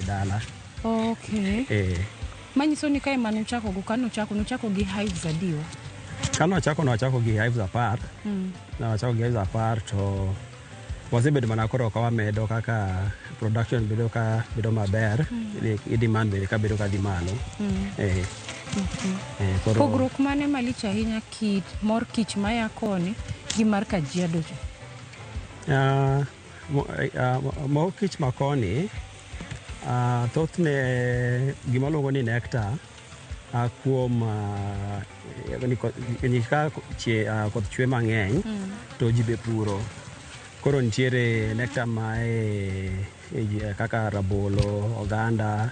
dala. Okay. Manyiso ni kae manuchako go nuchako gi hives adiwa. Kano chako gi hives apart. Na chako gi hives apart to wasebedo mana koro ka wamedo kaka production bedo maber, demand bedo ka bedo ka dhi malo. Pogruok mane malich ahinya kit mor kich maya koni gi mar Kajiado cha? Mor kich makoni thothne gima luongo ni nectar kuom ka koth chwe mang'eny to ji be puro. Koro nitiere nectar mae kaka rabolo, oganda,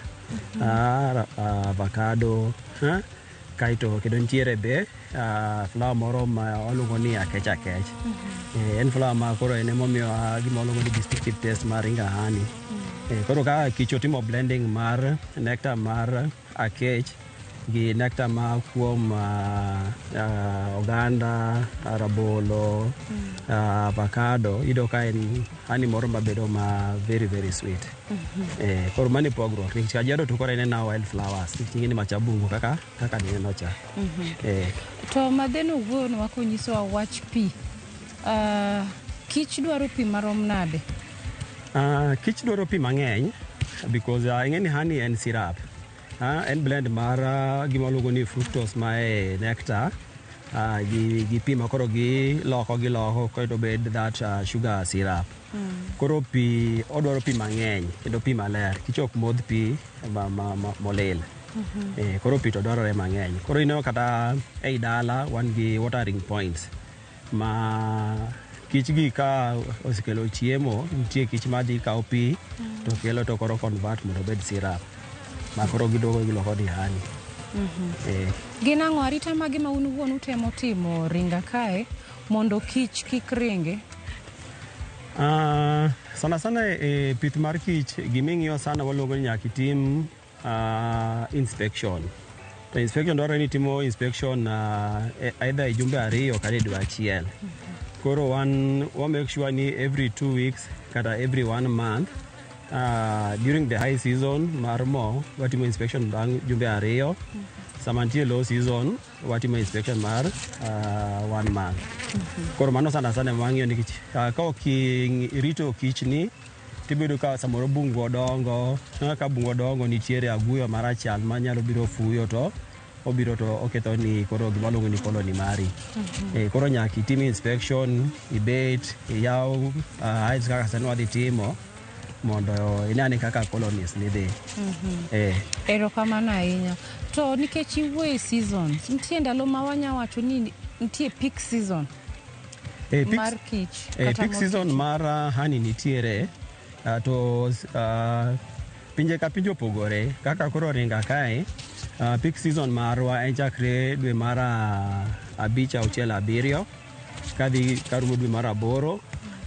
avocado, kaito kendo nitiere be flower moro ma waluongo ni akech. En flower ma koro en emomiyo gima waluongo ni distinctive taste mar ringa honey. Koro ka kich otimo blending mar nectar mar akech gi nectar ma kuom oganda, rabolo, avocado, ido ka en honey moro mabedo ma very very sweet. Koro mani pogruok nikech Kajiado to koro en na wild flowers ting'e ni machabungu kaka neno cha. To madheno wuon wakonyiso wach pi. Kich dwaro pi marom nade? Kich dwaro pi mang'eny because ing'e ni honey en syrup. En blend mar gima luongo ni fructose mae nectar gi pi ma koro giloko kaito bed that sugar syrup. Koro pi odwaro pi mang'eny kendo pi maler. Kich ok modh pi molil. Koro pi to dwarore mang'eny. Koro ineno kata ei dala wan gi watering points ma kich gi ka osekelo chiemo, nitie kich ma dhi kawo pi to kelo to koro convert mondo bed syrup. Ma koro giloko di honey. Gin ang'o arita mage ma un wuon utemo timo ringa kae mondo kich kik ringe? Sana pith mar kich giming'iyo sana waluongo ni nyaka itim inspection. To inspection dwaro ni timo inspection either jumbe 2 kata dwe achiel. Koro we make sure ni every 2 weeks kata every 1 month during the high season mar mo watimo inspection bang' jumbe 2. Sama nitie low season watimo inspection mar 1 month. Koro mano sana wang'iyo nikech ka ok irito kich ni tibedo ka samoro bungu odongo, ka bungu odongo nitiere aguyo marachal manyalo biro fuyo to obiro to oketho ni koro gima luongo ni colony mari. Koro nyaka itim inspection, ibet, iyaw hives kaka sani wadhi timo mondo inane kaka colonies ni dhi. Erokamano ahinya. To nikech iwuoyo season, nitie ndalo ma wanya wacho ni nitie peak season mar kich. Peak season mar honey nitiere to pinje ka pinje opogore. Kaka koro ringa kae peak season marwa en chakre dwe mar 5, 6, 7 kadhi karumo dwe mar 8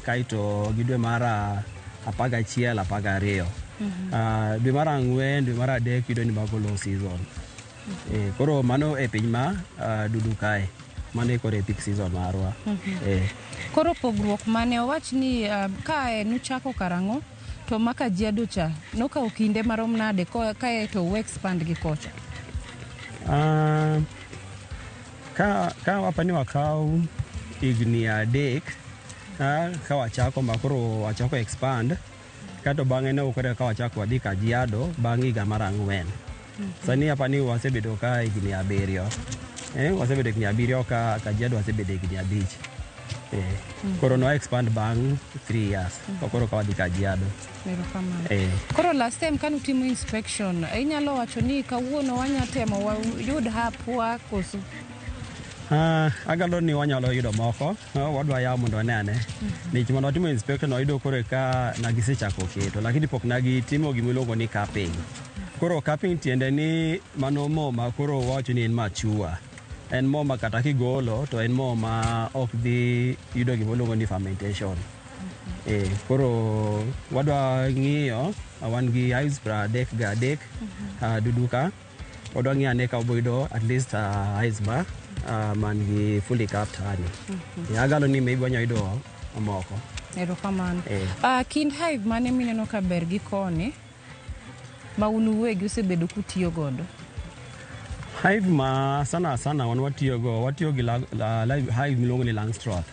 kaito gi dwe mar 11, 12. Dwe mar 4, dwe mar 3 yudo ni mago low season. Koro mano e piny ma dudu kae mane koro e peak season marwa. Koro pogruok mane owach ni kae nuchako karang'o to ma Kajiado cha nokawo kinde marom nade kae to we expand gi kocha? Ka wapani wakaw higni 3 ka wachako ma koro wachako expand kato bang'e ne ukore ka wachako wadhi Kajiado bang' higa mar 4. Sani apani wasebedo ka higni 7. Wasebedo higni 7 ka Kajiado wasebedo higni 5. Koro no expand bang' 3 years. Koro ka wadhi Kajiado. Koro last time kan utimo inspection, inyalo wacho ni kawuono wanyatemo wayud hapwa koso? Agalo ni wanyalo yudo moko, wadwa yaw mondo nene. Nikech mondo watimo inspection wayudo koro ka nagisechako keto, lakini pok nagitimo gimiluongo ni capping. Koro capping tiende ni mano mo ma koro wacho ni en machua. En mo ma kata kigolo to en mo ma ok dhi yudo gimiluongo ni fermentation. Koro wadwa ng'iyo wan gi hives 33 duduka. Wadwa ng'iyo ane ka oboyudo at least hives ba man gi fully capped honey. Agalo ni maybe wanya yudo moko. Erokamano. Kind hive mane mineno ka ber gi koni? ma unuwegi osebedo kutiyo godo? Hive ma sana wan watiyo gi hive miluongo ni Langstroth.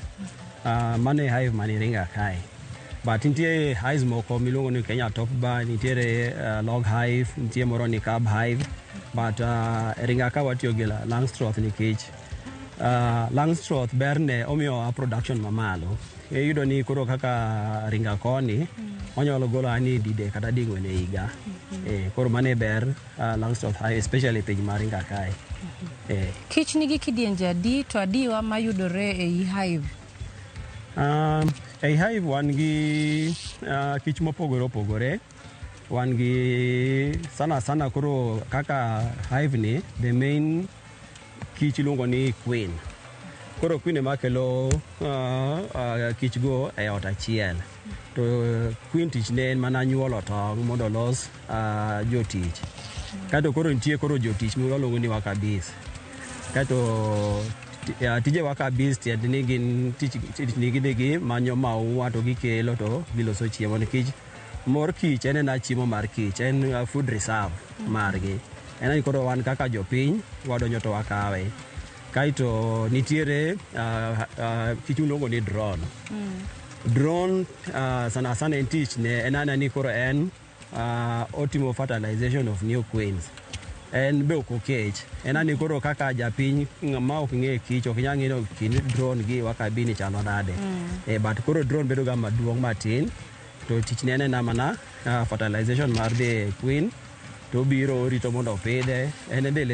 Mano e hive mani ringa kae. But nitie hives moko miluongo ni Kenya Top Bar, nitiere Log Hive, nitie moro ni Cab Hive. But ringa ka watiyo gi Langstroth nikech Langstroth berne omiyo production mamalo. Iyudo ni koro kaka ringa koni, onyalo golo ani dide kata ding'wen e higa. Koro mane ber Langstroth Hive, especially piny mar ringa kae. Kich nigi kidienje adi to adiwa mayudore ei hive? Ei hive wan gi kich mopogore opogore. Wan gi sana koro kaka hive ni, the main kich iluongo ni queen. Koro queen ema kelo kich go e ot achiel. To queen tich ne en mana nyuolo tong' mondo los jotich. Kato koro nitie koro jotich miluongo ni worker-bees. Kato tije worker-bees tiend ni gin tich ni gidhi manyo maua to gikelo to giloso chiemo nikech mor kich en chiemo mar kich, en food reserve margi. En koro wan kaka jopiny wadonjo to wakawe. Kaito nitiere kich miluongo ni drone. Drone sana en tich ne en ni koro en otimo fertilization of new queens. En be ok okech. En ni koro kaka japiny ma ok ng'e kich ok nyal ng'eyo kind drone gi worker-bee ni chalo nade. But koro drone bedo ga maduong' matin. To tich ne en mana fertilization mar the queen. To biro rito mondo opidhe. En the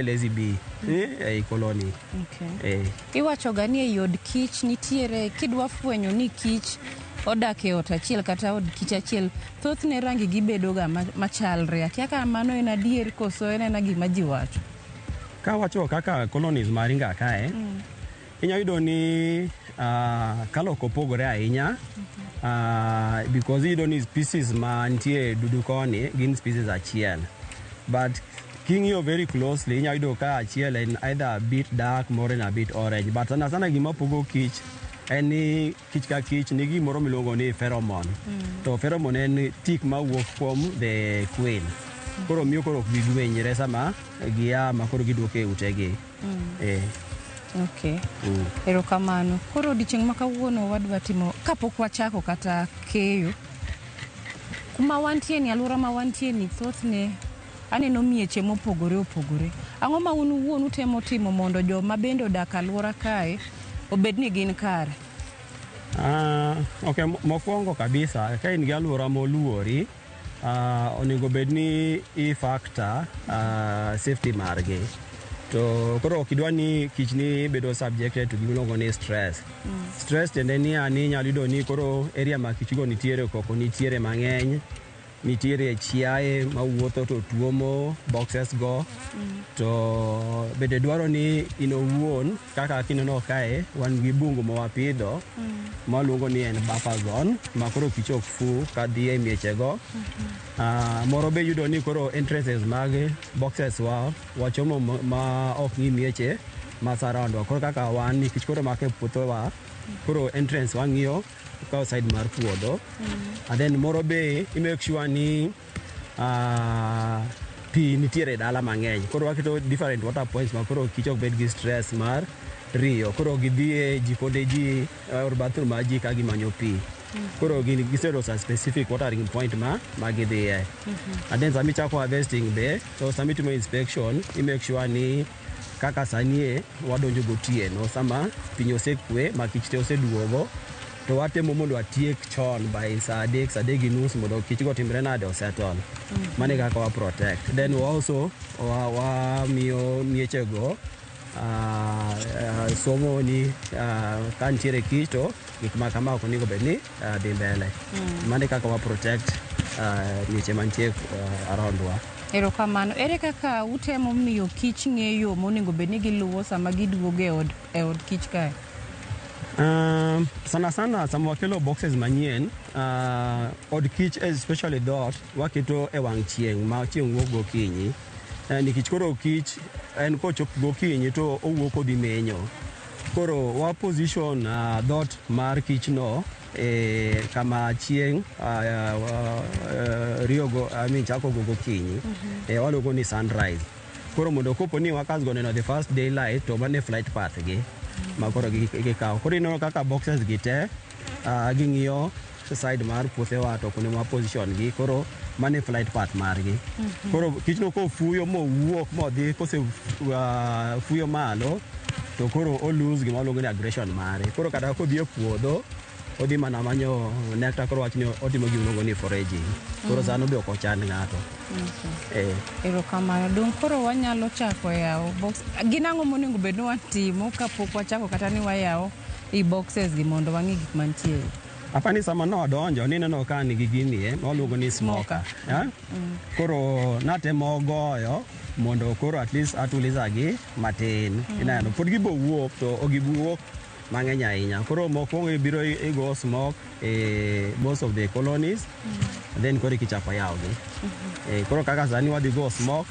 lazy bee ei colony. Iwacho ga ni e od kich nitiere kidwa fwenyo ni kich odak e ot achiel kata od kich achiel, thothne rangi gibedo ga machalre. Akia ka mano en adier koso en gima ji wacho? Ka wacho kaka colonies mar ringa kae, inya yudo ni kalo kopogore ahinya. Because iyudo ni species ma nitie dudu koni gin species achiel. But king'iyo very closely, inya yudo ka achiel en either a bit dark, more en a bit orange. But sana gima pogo kich en ni kich ka kich nigi gimoro miluongo ni pheromone. To pheromone en tik ma wuok kuom the queen. Koro miyo koro gigwenyre sama gia ma koro giduoke e utegi. Erokamano. Koro odiochieng' ma kawuono wadwa timo kapok wachako kata keyo. Kuma wantie ni, alwora ma wantie ni, thothne aneno mieche mopogore opogore. Ang'o ma un uwuon utemo timo mondo joma bende odak alwora kae obed ni gin kare? Mokwongo kabisa, ka in gi alwora moluori, onego bed ni i-factor safety margi. To koro ok idwa ni kich ni bedo subjected to gimiluongo ni stress. Stress tiende ni inyalo yudo ni koro area ma kich go nitiere koko nitiere mang'eny, nitiere chiaye mawuotho to tuomo boxes go. To bende dwaro ni in owuon kaka kineno kae wan gi bungu ma wapidho maluongo ni en buffer zone ma koro kich ok fu ka dhi e mieche go. Moro be yudo ni koro entrances mag boxes wachomo ma ok ng'i mieche ma surround wa. Koro kaka wan nikech koro make puotho wa, koro entrance wang'iyo ka side mar puodho. And then moro be i make sure ni pi nitiere dala mang'eny. Koro waketo different water points ma koro kich ok bed gi stress mar riyo. Koro gidhi e jikonde ji or bathroom ma ji ka gimanyo pi. Koro giseloso specific watering point ma gidhiye. And then sami chako harvesting be, so sami timo inspection, i make sure ni kaka sanie wadonjo gotieno sama piny osekwe ma kich te oseduogo, to watemo mondo atiek chon by saa 3:30 mondo kich go timre nade osettle. Mane kaka wa protect. Then we also wamiyo mieche go somo ni ka nitiere kich to gik ma kama ok onego bed ni dhi mbele. Mane kaka wa protect mieche mantie around wa. Erokamano. Ere kaka utemo miyo kich ng'eyo monego bed ni giluwo sama giduogo e od kich kae? Sana sama wakelo boxes manyien, od kich especially dot waketo e wang' chieng' ma chieng' wuok gokinyi. Nikech koro kich en kochop gokinyi to owuok odhi menyo. Koro wa position dot mar kich no kama chieng' riyo chako gogo kinyi waluongo ni sunrise. Koro mondo kopo ni wakasgo neno the first daylight to mane flight path gi ma koro gikawo. Koro ineno kaka boxes gi te ging'iyo side mar puothe wa to kuno ma position gi koro mane flight path margi. Koro kichno ko fuyo mowuok modhi kose fuyo malo to koro o lose gima waluongo ni aggression mare. Koro kata kodhi e puodho odhi mana manyo nectar, koro wachni otimo gimiluongo ni foraging. Koro sano be ok ochand ng'ato. Erokamano. Dong koro wanyalo chako yawo box. Gin ang'o monego bed ni watimo kapok wachako kata ni wayawo i boxes gi mondo wang'i gik mantie? Apani sama nodonjo nineno ka nigi gini waluongo ni smoker. Koro natemo goyo mondo koro at least atuliza gi matin. Ineno pod gibo wuok to ogibuok mang'eny ahinya. Koro mokwongo ibiro igo smoke most of the colonies, then koro kichako yawo gi. Koro kaka sani wadhi go smoke,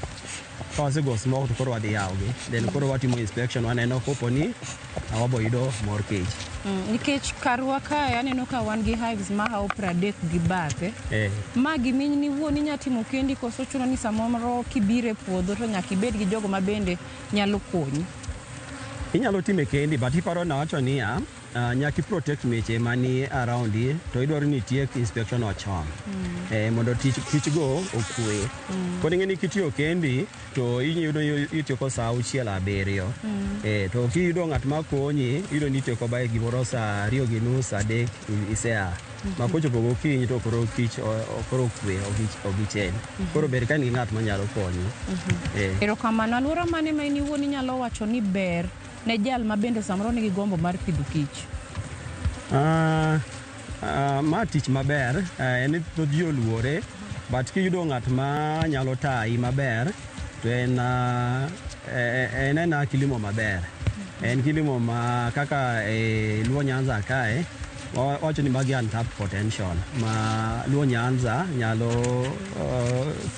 ka wasego smoke to koro wadhi yawo gi. Then koro watimo inspection, waneno kopo ni wabo yudo mor kich. Nikech karwa kae aneno ka wan gi hives ma hao 30 gi bathe. Ma giminy ni wuon inya timo kendi koso chuno ni samoro kibire puodho to nyaka ibed gi jogo ma bende nyalo konyi? Inyalo time kendi, but iparo na wacho niya nyaki protect meche mani around yi to idwaro ni tiek inspection ochon mondo kich go okwe. Koro ing'eni kitiyo kendi to iyudo itieko sa 6-7 to kiyudo ng'at ma konyi iyudo ni itieko ba gimoro sa 2:30 isea ma kochopo gokinyi to koro kich koro okwe ogichen. Koro ber ka in gi ng'at manyalo konyi. Erokamano. Alwora mane ma in iwuon inyalo wacho ni ber ne jal ma bende samoro nigi gombo mar pidho kich? Ma tich maber, en thoth ji oluore, but kiyudo ng'at ma nyalo tayi maber to en kilimo maber. En kilimo ma kaka Luo Nyanza kae wacho ni magi untapped potential ma Luo Nyanza nyalo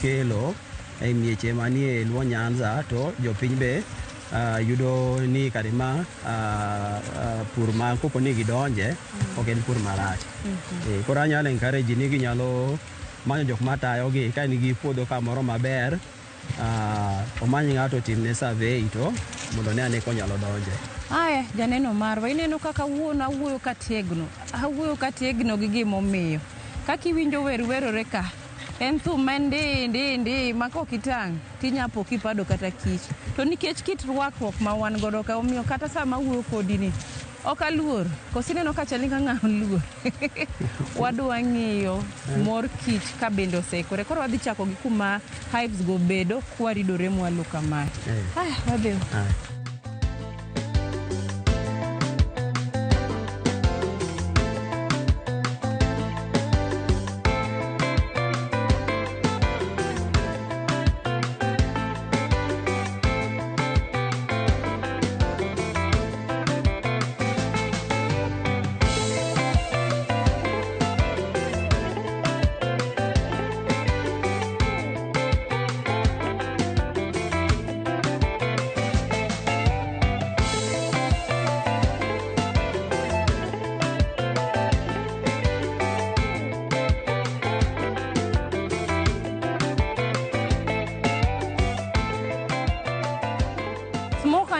kelo e mieche manie Luo Nyanza to jopiny be yudo ni karima pur ma kopo ni gidonje ok en pur marach. Koro anyalo encourage ni ginyalo manyo jok matayo gi ka nigi puodho kamoro maber, omany ng'ato timne survey to mondo ne ane konyalo donje. Aya, janeno marwa, ineno kaka wuon awuoyo kategno gi gimomiyo. Kaka iwinjo werore ka en thum ma ndi ma kokitang' tinyapo kipado kata kich. To nikech kit rwakruok ma wan godo ka omiyo kata sama wuoyo kodi ni ok aluor, kosineno ka chali ka ng'awo luor. Wadwa ng'iyo mor kich ka bende osekore. Koro wadhi chako gi kuma hives go bedo kwaridore mwalo kamae. Wadhi.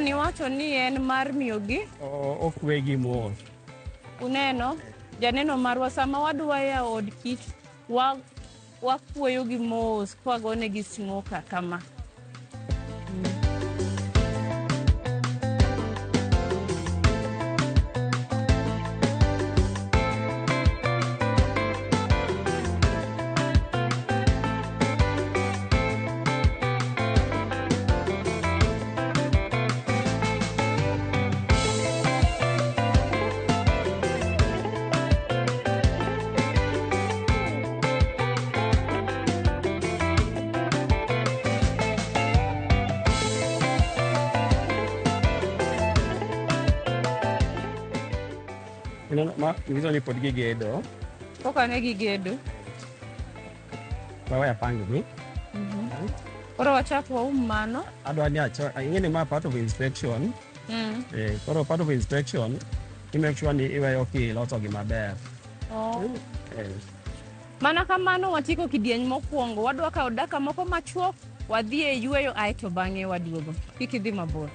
Ni wacho ni en mar miyogi okwegi mos. Uneno janeno marwa sama wadwa ya od kich wakuoyo gi mos kwagone gi smoker kama. Ngiso ni pod gigedo. Koka ne gigedo. Bawa ya pangi ni. Koro wachako waum mano. Adwa ni ing'eni ma part of inspection. Koro part of inspection, you make sure ni iweyo kiloso gi maber. Oh. Mana kamano watiko kidieny mokwongo wadwa kawo daka moko machuok wadhi e yueyo aeto bang'e waduogo. Kik idhi mabor.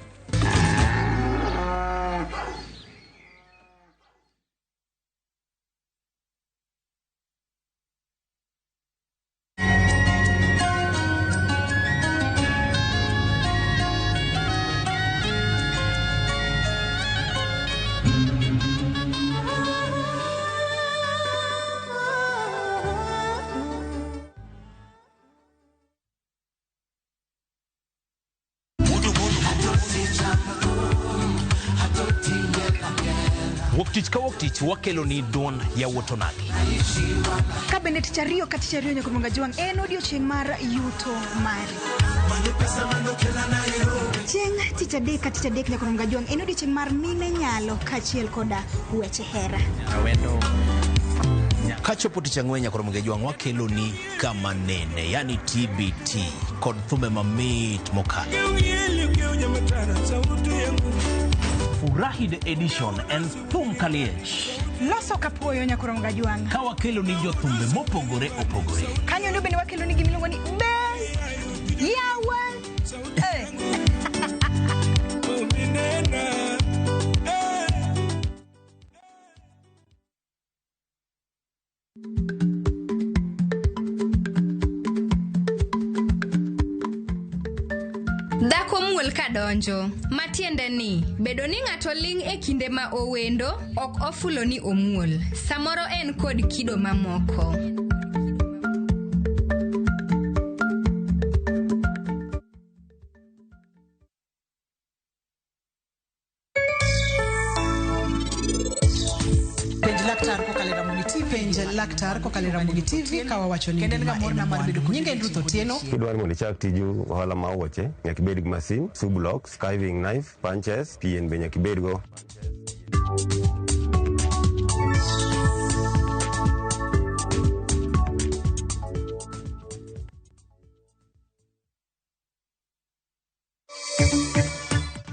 Woktich ka woktich wakelo ni duon ya wotonagi. Kabinet chariyo kati chariyo nyakurunga juang en odiochieng' mar yuto mari. Chieng' tich adek nyakurunga juang en odiochieng' mar mine nyalo kachiel koda weche hera. Awendo kachopo tich ang'wen nyakurunga juang wakelo ni kama nene yani TBT kod thumbe mamit mokalo. Furahi the edition and thum kaliech. Loso kapuoyo nyakurunga juang. Ka wakelo ni jothumbe mopogore opogore. Kanyo ndo bende wakelo ni gimiluongo ni Ben Yawan. Dhako muol kadonjo, matiende ni bedo ni ng'ato ling' e kinde ma owendo ok ofulo ni omuol, samoro en kod kido mamoko. Laktar kokalo Ramogi TV kawa wacho ni nyinge Ruth Otieno. Kidwani mondo ichak tiju ohala ma wuoche nyaka ibed gi masin, sublocks, carving knife, punches, pien be nyaka ibed go.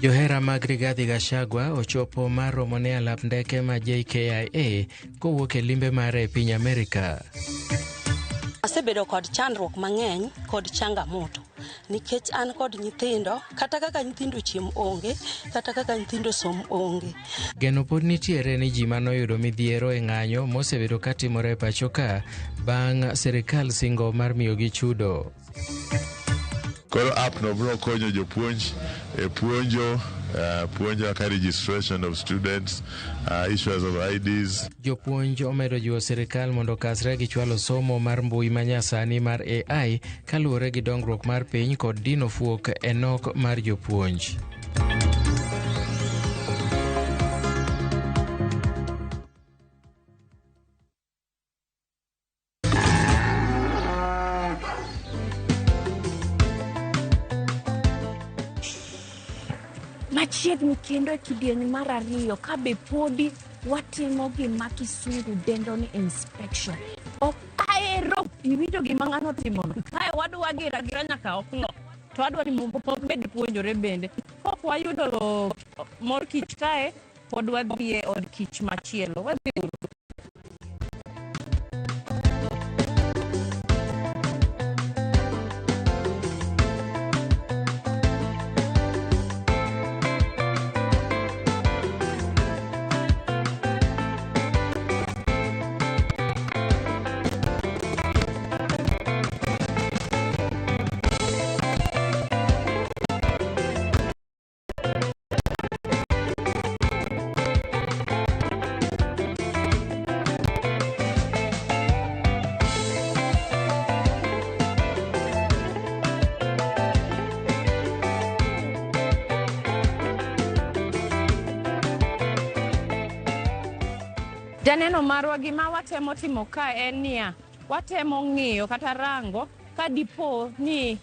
Johera mag Rigathi Gachagua ochopo mar romo ne alap ndeke ma JKIA kowuok e limbe mare e piny Amerika. Asebedo kod chandruok mang'eny kod changamoto nikech an kod nyithindo kata kaka nyithindo chiem onge kata kaka nyithindo som onge. Geno pod nitiere ni ji manoyudo midhiero e ng'anyo mosebedo katimore e pacho ka bang' sirikal singo mar miyogi chudo. Koro app no bro konyo jopuonj e puonjo ka registration of students, issues of IDs. Jopuonj omedo jiwo sirikal mondo kasre gi chwalo somo mar mbui manyasani mar AI kaluwore gi dongruok mar piny kod dino fuok e nok mar jopuonj. Machiegni kendo e kidieny mar ariyo ka be podi watimo gima kisungu dendo ni inspection. Ok aero iwinjo gima ng'ano timono. Kae wadwa gira nyaka oklo. To wadwa ni mondo bed puonjore bende. Pok wayudo mor kich kae pod wadhi e od kich machielo. Wadhi Janeno marwa gima watemo timo ka en niya, watemo ng'iyo kata rango ka dipo ni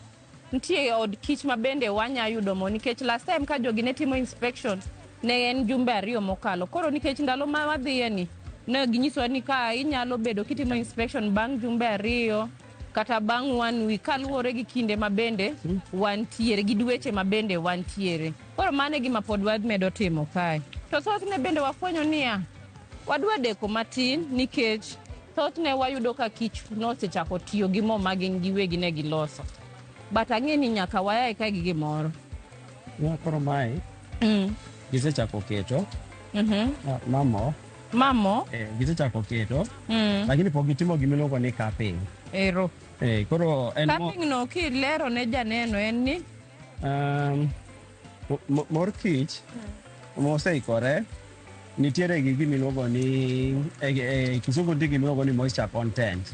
nitie od kich ma bende wanya yudo mo nikech last time ka jogi ne timo inspection ne en jumbe 2 mokalo. Koro nikech ndalo ma wadhiye ni ne ginyiso ni ka inyalo bedo kitimo inspection bang' jumbe 2 kata bang' 1 week kaluwore gi kinde ma bende wantiere gi dweche ma bende wantiere. Koro mane gima pod wamedo timo kae. To sot ne bende wafwenyo niya wadwa deko matin nikech thothne wayudo ka kich nosechako tiyo gi mo ma gin giwegi ne giloso. But ang'e ni nyaka wayae ka gi gimoro. Koro mae gisechako keto mamo gisechako keto lakini pok gitimo gimiluongo ni capping. Ero. Koro capping no kilero ne janeno en ni mor kich moseikore nitiere gi gimiluongo ni kisungu nitie gimiluongo ni moisture content.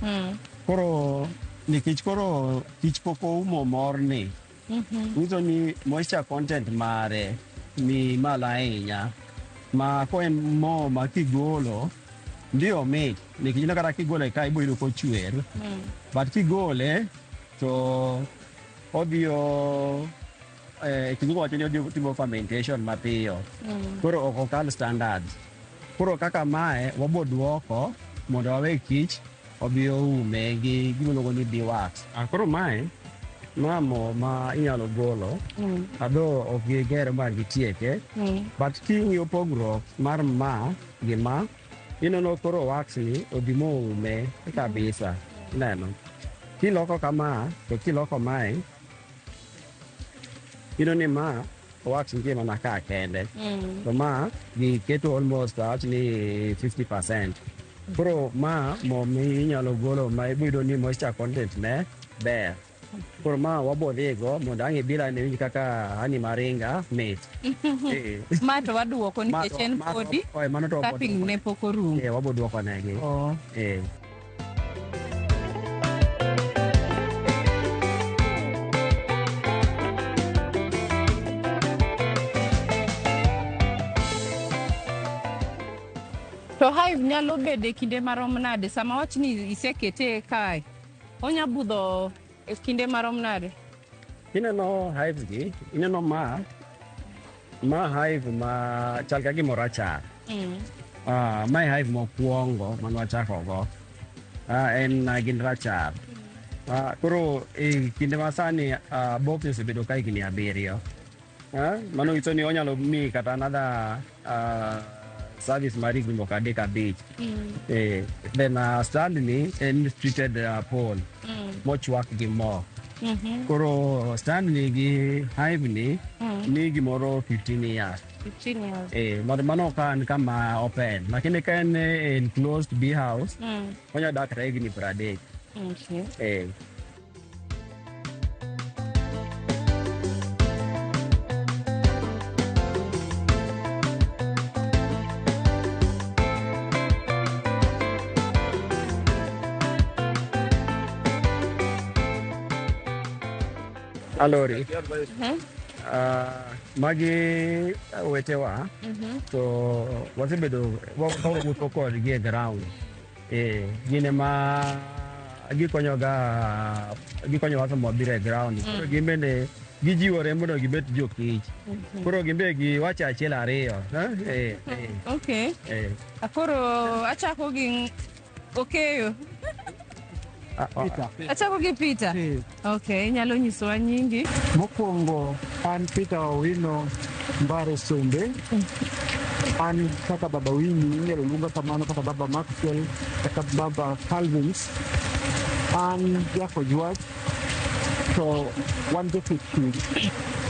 Koro nikech koro kich pok oumo morni nyiso ni moisture content mare ni malo ahinya ma ko en mo ma kigolo ndio mit nikech kata kigole ka ibo yudo kochwer but kigole to obio kizungu wacho ni obio timo fermentation mapiyo koro ok okal standards. Koro kaka mae wabo duoko mondo wawe kich obio ume gi gimiluongo ni beeswax. Koro mae mamo ma inyalo golo ado ok giger mar gitieke but king'iyo pogruok mar ma gi ma ineno koro wax ni odhimo ume kabisa. Neno kiloko kama to kiloko mae ni ma wax nitie mana ka kende to ma giketo almost awach ni 50%. Koro ma mo minyalo golo ma iboyudo ni moisture content ne ber. Koro ma wabodhigo mondo ang' ibila ne winj kaka ani maringa mit. Ma to waduoko nikech en podi capping ne pok orumo. Waboduoko negi. To hive nyalo bede kinde marom nade sama wach ni isekete kae onya budho e kinde marom nade? Ineno hives gi ineno ma hive ma chal ka gimoro achar. Ma hive mokwongo mane wachako go en gin rachar. Koro e kinde masani box osebedo ka higni 7. Mano nyiso ni onyalo mi kata another service mar higni moko 3-5. Then stand ni en treated pole mochwak gi mo. Koro stand ni gi hive ni gimoro 15 years. Mano kan kama open lakini ka en enclosed bee house onya dak kata higni 30. Alori magi wetewa to wasebedo wawuotho kodgi e ground. Gine ma gikonyowa sama wabiro e ground. Koro gin bende gijiwore mondo gibet jokich. Koro gin be giwacho achiel ariyo. Koro achako gi Okeyo. Achako gi Peter. Inyalo nyisowa nyingi? Mokwongo an Peter Owino Mbare Sombe. An kaka baba Winnie inyalo luonga kamano kaka baba Maxwell kaka baba Calvins. An jako Jwach to wan jopith.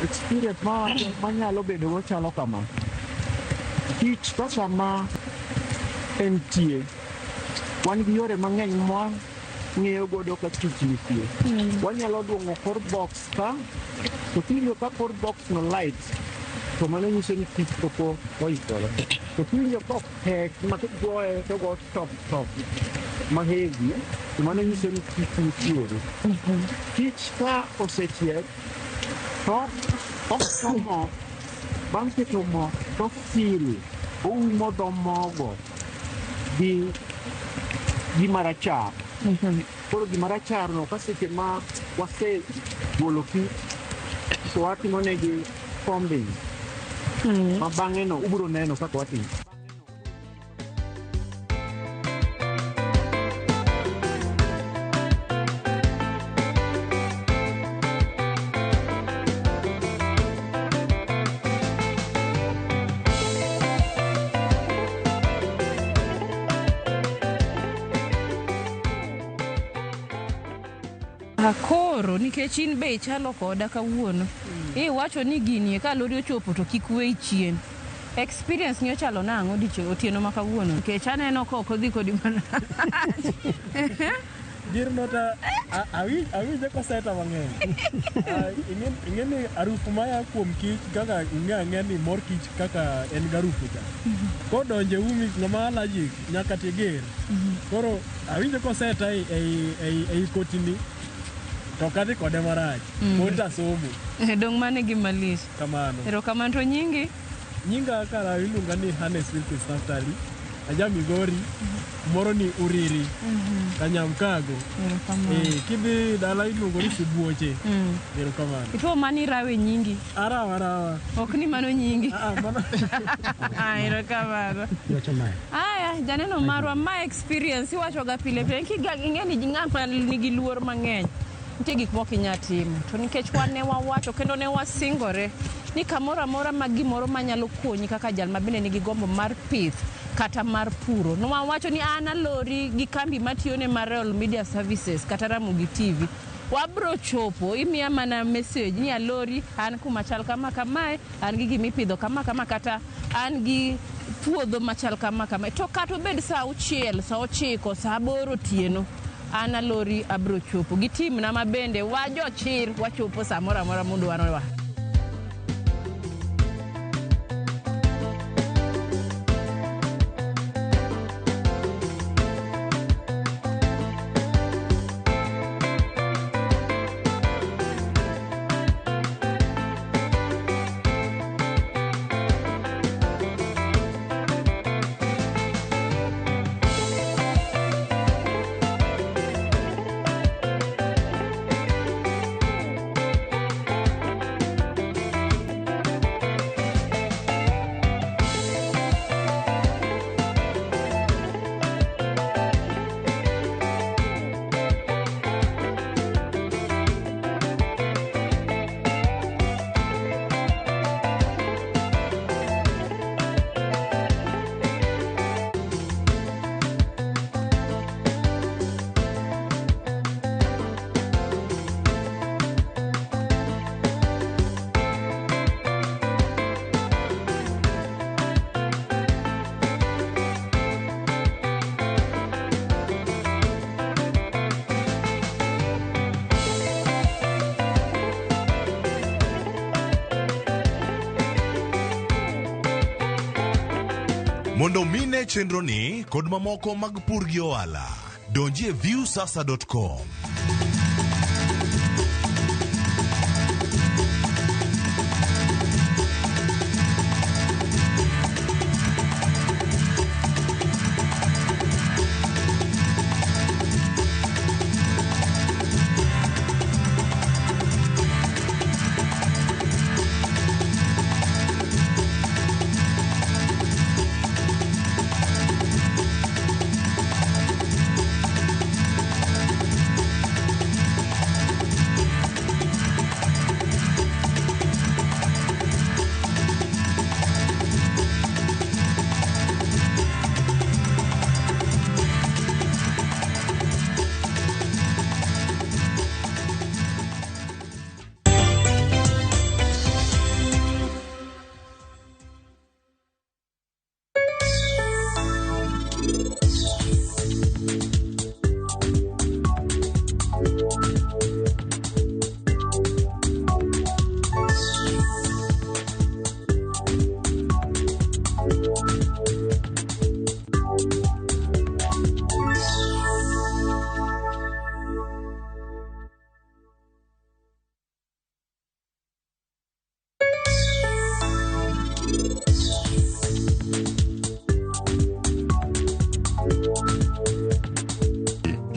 Experience manyalo bedo go chalo kama. Kich kaka ma entie. Wan gi yore mang'eny ma ng'eyo godo ka kich nitie. Wanyalo duong'o kor box ka to kiwinjo ka kor box no light to mano nyiso ni kich poko oikore. To kiwinjo ka pek ma kigoye to go top ma heavy to mano nyiso ni kich nitiere. Kich ka osechiek to okomo bang' keto mo to fil oumo dho mogo gi marachar. Koro gimarachar no ka seche ma wase golo kich to watimo negi combing ma bang'e no ubiro neno kaka watimo. Koro nikech in be chalo koda kawuono. Wacho ni gini ka lori ochopo to kik we chien. Experience nyo chalo nango dicho otieno ma kawuono. Nikech aneno ko kodhi kodi mana. Gir nota awinjo koseta mang'eny. Ing'eni arufu maya kuom kich kaka ing'e ni mor kich kaka en garufu cha. Kodonje umi ng'ama allergic nyaka tiger. Koro awinjo koseta ei kotini to kati kode marach. Monta somo. Dong mane gi malich. Kamano. Erokamano to nyingi? Nyinga kara iluonga ni Hannes Wilkins Naftali. Aja Migori, moro ni Uriri, Kanyamkago. Kidhi dala iluongo ni Sibuoche. Erokamano. Ituo mani rawe nyingi? Arawa. Ok ni mano nyingi? Mano. Erokamano. Aya, janeno marwa ma experience iwachoga pile pile. Ing'eni ng'ama nigi luor mang'eny. Nitie gik moko inya timo. To nikech wan ne wawacho kendo ne wasingore ni kamoro amora ma gimoro manyalo konyi kaka jal ma bende nigi gombo mar pith kata mar puro. No wawacho ni an alori gi kambi matiyo ne mar Royal Media Services kata Ramogi TV. Wabro chopo, imiya mana message ni alori an kuma chal kama kamae, an gi gimipidho kama kata an gi puodho machal kama. To kata obed sa 6, sa 9, sa 8 otieno. Ana lori abro chopo gi tim na mabende wajo chir wachopo samora mora mundu wanwa. Mondo mine chenro ni kod mamoko mag pur gi ohala. Donji e viewsasa.com.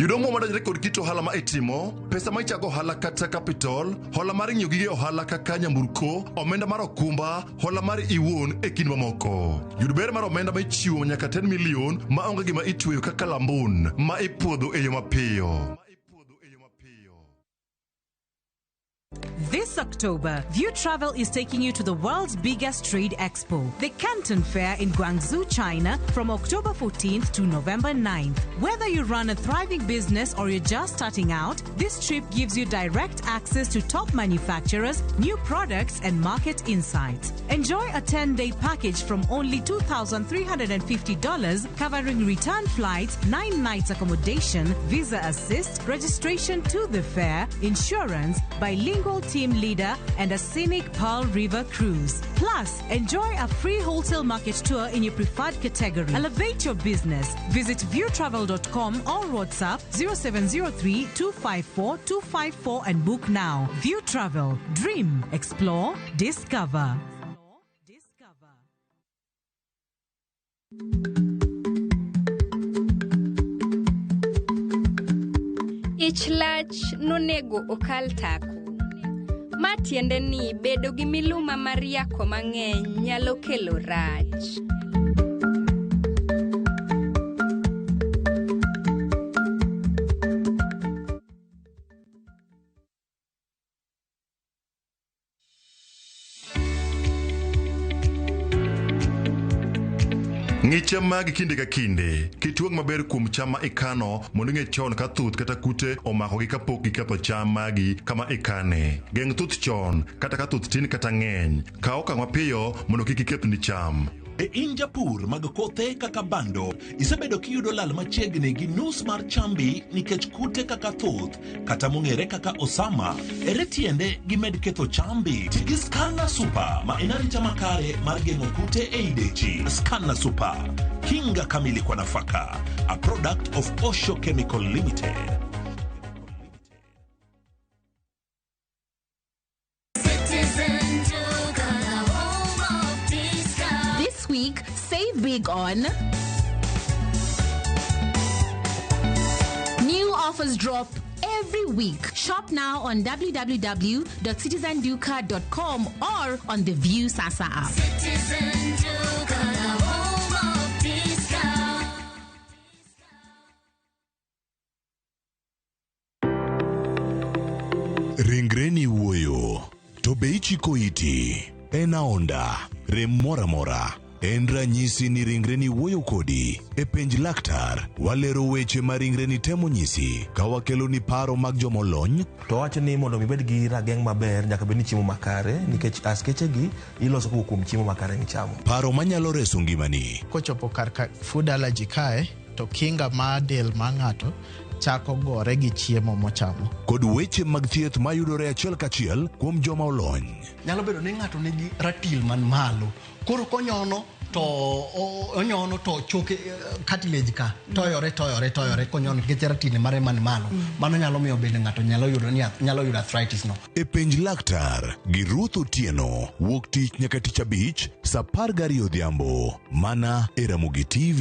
Yudo mo madajre kod kit ohala ma itimo, pesa ma ichako ohala kata capital, hola mar ng'iyo gige ohala kaka nyamburko, omenda mar okumba, hola mar iwuon e kind mamoko. Yud ber mar omenda ma ichiwo nyaka 10 million ma onge gima itweyo kaka lambun ma ipuodho e yo mapiyo. This October, View Travel is taking you to the world's biggest trade expo, the Canton Fair in Guangzhou, China, from October 14th to November 9th. Whether you run a thriving business or you're just starting out, this trip gives you direct access to top manufacturers, new products, and market insights. Enjoy a 10-day package from only $2,350, covering return flights, 9 nights accommodation, visa assist, registration to the fair, insurance, bilingual team leader, and a scenic Pearl River cruise. Plus, enjoy a free wholesale market tour in your preferred category. Elevate your business. Visit viewtravel.com or WhatsApp 0703-254-254 and book now. View Travel. Dream. Explore. Discover. Ich lach nonego okal tako. Matiende ni bedo gi miluma mar yako mang'eny nyalo kelo rach. Ng'i cham magi kinde ka kinde, kituang maber kuom cham ma ikano mondo ing'e chon ka thuth kata kute omakogi kapok giketho cham magi kama ikane. Geng' thuth chon, kata ka thuth tin kata ng'eny. Kaw okang' mapiyo mondo kik iketh ni cham. E in japur mag kothe kaka bando, isebedo kiyudo lal machiegni gi nus mar chambi nikech kute kaka thuth kata mong'ere kaka osama. Ere tiende gimed ketho chambi? Ti gi Scanna Super ma en arita makare mar geng'o kute e idechi. Scanna Super, kinga kamili kwa nafaka, a product of Osho Chemical Limited. Week, save big on new offers drop every week. Shop now on www.citizenduca.com or on the View Sasa app. Ringreni wuoyo to be ichiko iti ena onda rem mora mora. En ranyisi ni ringreni wuoyo kodi. E penj laktar, walero weche ma ringreni temo nyisi ka wakelo ni paro mag jomolony. To wacho ni mondo mibed gi rageng' maber nyaka bed ni chiemo makare, nikech askeche gi iloso kuom chiemo makare michamo. Paro manyalo reso ngimani. Kochopo kar food allergy kae, to kinga ma del ma ng'ato chako gore gi chiemo mochamo. Kod weche mag thieth mayudore achiel kachiel kuom joma olony. Nyalo bedo ni ng'ato nigi ratil man malo. Koro konyono to choke cartilage ka toyore konyono nikech ratil mare man malo. Mano nyalo miyo bende ng'ato nyalo yudo arthritis no. E penj laktar gi Ruth Otieno, wuok tich nyaka tich abich, saa 12 odhiambo, mana e Ramogi TV.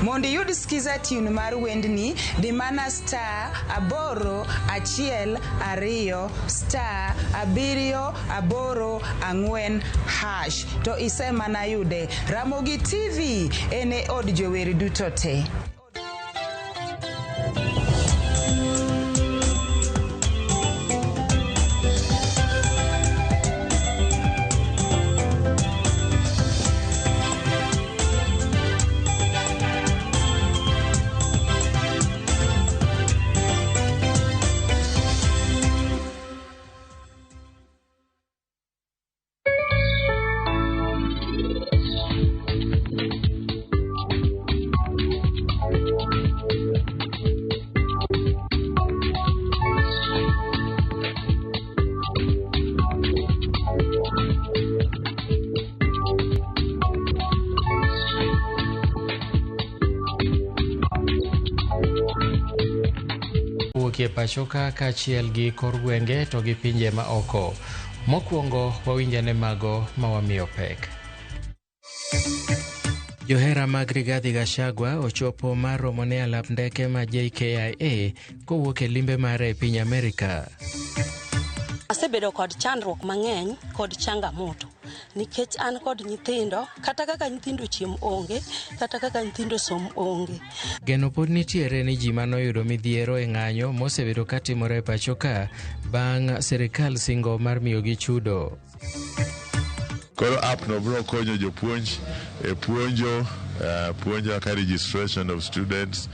Mondo yud skiza tune mar wendni di mana star 812 star 784 hash to ise mana yude. Ramogi TV ene od jower duto te. Wuokie pachoka kaachiel gi kor gwenge to gi pinje ma oko. Mokwongo wawinjane mago ma wamiyo pek. Johera mag Rigathi Gachagua ochopo mar romo ne alap ndeke ma JKIA kowuok e limbe mare e piny Amerika. Asebedo kod chandruok mang'eny kod changamoto nikech an kod nyithindo, kata kaka nyithindo chiem onge, kata kaka nyithindo som onge. Geno pod nitiere ni ji manoyudo midhiero e ng'anyo mosebedo katimore e pacho ka bang' sirikal singo mar miyogi chudo. Koro app no bro konyo jopuonj e puonjo kaka registration of students,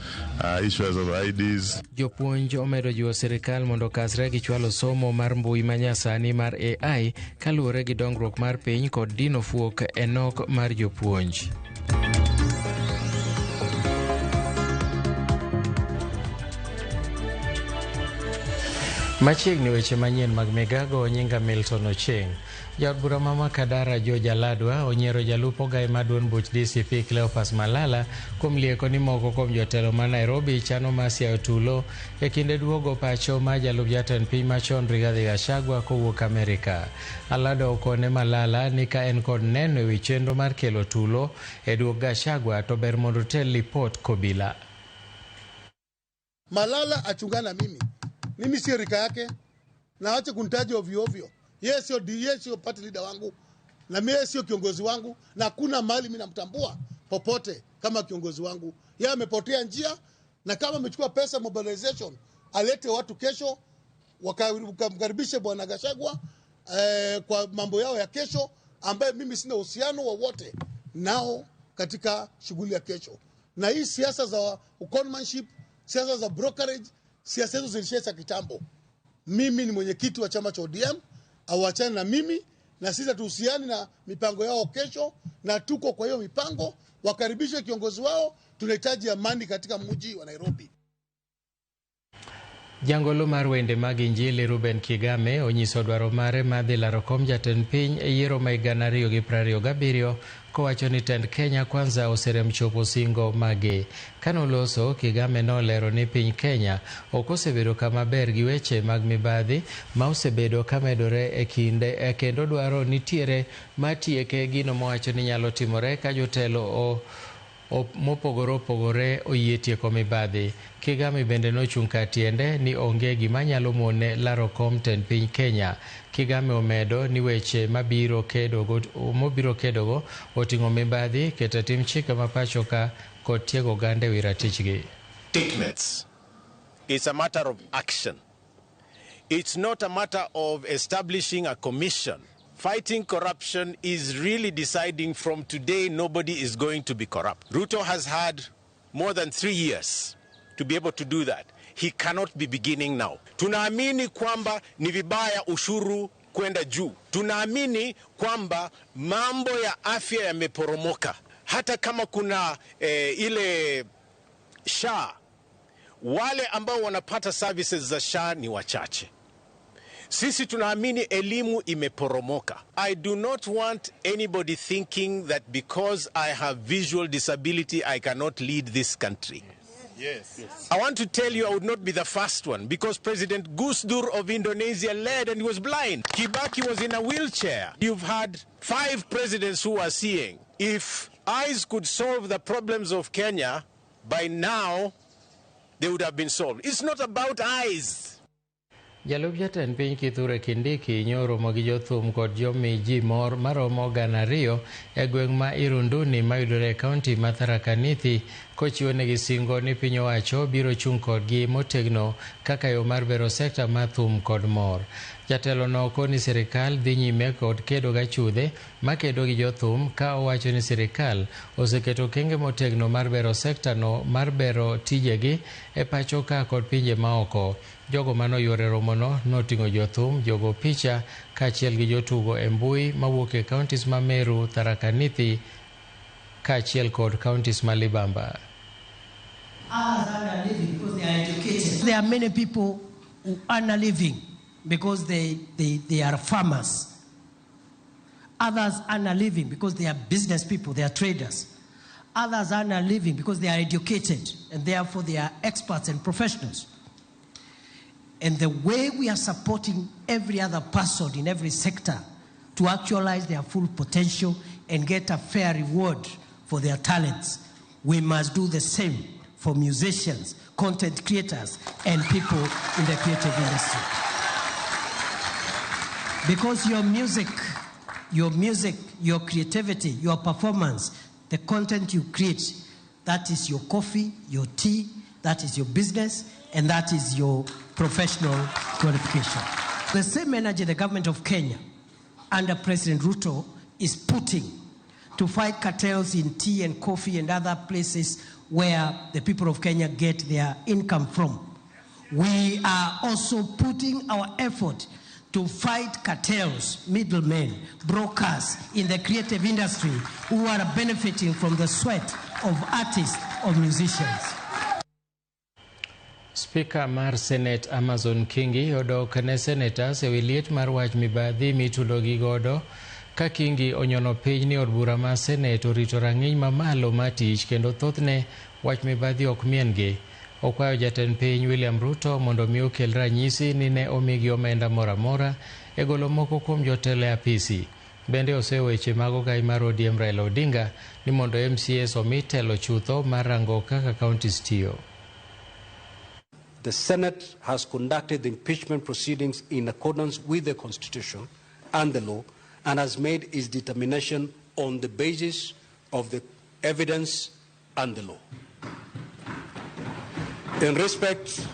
issues of IDs. Jopuonj omedo jiwo sirikal mondo kasre gi chwalo somo mar mbui manyasani mar AI kaluwore gi dongruok mar piny kod dino fuok e nok mar jopuonj. Machiegni weche manyien mag MIGAGO nyinga Milton Ocheng. Jaod bura ma Makadara George Aladwa onyiero jalup ogai maduong' buch DCP Cleophas Malala kuom lieko ni moko kuom jotelo ma Nairobi chano masiayo tulo e kinde duogo pacho ma jalup jatend piny machon Rigathi Gachagua kowuok Amerika. Aladwa okone Malala ni ka en kod neno e wi chenro mar kelo tulo e duog Gachagua to ber mondo otel lipot kobila. Malala achungana mimi sio rika yake, na acha kunitaja ovyo ovyo. Yeye sio party leader wangu, na mimi sio kiongozi wangu, na kuna mahali mimi namtambua popote kama kiongozi wangu. Yeye amepotea njia, na kama amechukua pesa mobilization, alete watu kesho wakamkaribishe bwana Gachagua kwa mambo yao ya kesho, ambaye mimi sina uhusiano wowote nao katika shughuli ya kesho. Na hii siasa za conmanship, siasa za brokerage, siasa hizo zilishaisha kitambo. Mimi ni mwenyekiti wa chama cha ODM, awachane na mimi, na sisi tuhusiani na mipango yao kesho, na tuko kwa hiyo mipango. Wakaribishe kiongozi wao, tunahitaji amani katika mji wa Nairobi. Jangolo mar wende mag Injili Ruben Kigame onyiso dwaro mare madhi laro kom jatend piny e yiero ma higa 2027 kowacho ni tend Kenya Kwanza oserem chopo singo mage. Kanoloso, Kigame nolero ni piny Kenya ok osebedo kama ber gi weche mag mibadhi ma osebedo kamedore e kinde kendo dwaro nitiere matieke gino mowacho ni nyalo timore ka jotelo mopogore opogore oyie tieko mibadhi. Kigame bende nochung' ka tiende ni onge gima nyalo mone laro kom tend piny Kenya. Kigame omedo ni weche mobiro kedogo oting'o mibadhi, keto tim chike ma pacho ka kod tiego gande wi ratichgi. Statements. It's a matter of action. It's not a matter of establishing a commission. Fighting corruption is really deciding from today nobody is going to be corrupt. Ruto has had more than 3 years to be able to do that. He cannot be beginning now. Tunaamini kwamba ni vibaya ushuru kwenda juu. Tunaamini kwamba mambo ya afya yameporomoka. Hata kama kuna ile SHA, wale ambao wanapata services za SHA ni wachache. Sisi tunaamini elimu imeporomoka. I do not want anybody thinking that because I have visual disability I cannot lead this country. Yes. I want to tell you I would not be the first one, because President Gus Dur of Indonesia led and he was blind. Kibaki was in a wheelchair. You've had 5 presidents who are seeing. If eyes could solve the problems of Kenya, by now they would have been solved. It's not about eyes. Jalup jatend piny Kithure Kindiki nyoromo gi jothum kod jomi ji mor maromo 200 e gweng' ma Irunduni mayudore e kaunti ma Tharaka Nithi kochiwo negi singo ni piny owacho biro chung' kodgi motegno kaka yo mar bero sekta mar thum kod mor. Jatelo no koni sirikal dhi nyime kod kedo gachudhe makedo gi jothum ka owacho ni sirikal oseketo kenge motegno mar bero sekta no mar bero tijegi e pacho ka kod pinje maoko. Jogo manoyuore romono noting'o jothum, jogo picha kaachiel gi jotugo e mbui mawuok e counties ma Meru, Tharaka Nithi kaachiel kod counties ma Libamba. Others earn a living because they are educated. There are many people who earn a living because they are farmers. Others earn a living because they are business people, they are traders. Others earn a living because they are educated and therefore they are experts and professionals. And the way we are supporting every other person in every sector to actualize their full potential and get a fair reward for their talents. We must do the same for musicians, content creators, and people in the creative industry. Because your music, your creativity, your performance, the content you create, that is your coffee, your tea, that is your business, and that is your professional qualification. The same energy the government of Kenya under President Ruto is putting to fight cartels in tea and coffee and other places where the people of Kenya get their income from. We are also putting our effort to fight cartels, middlemen, brokers in the creative industry who are benefiting from the sweat of artists or musicians. Speaker mar Senate Amazon Kingi odok ne senators ewi liet mar wach mibadhi mitudo gi godo ka Kingi onyono piny ni od bura mar Senate orito rang'iny mamalo mar tich kendo thothne wach mibadhi ok miengi. Okwayo jatend piny William Ruto mondo mi okel ranyisi ni ne omigi omenda mora mora e golo moko kuom jotelo e apisi. Bende oseweche mag ogai mar ODM Raila Odinga ni mondo MCAs omi telo chutho mar rango kaka counties tiyo. The Senate has conducted the impeachment proceedings in accordance with the Constitution and the law and has made its determination on the basis of the evidence and the law. In respect,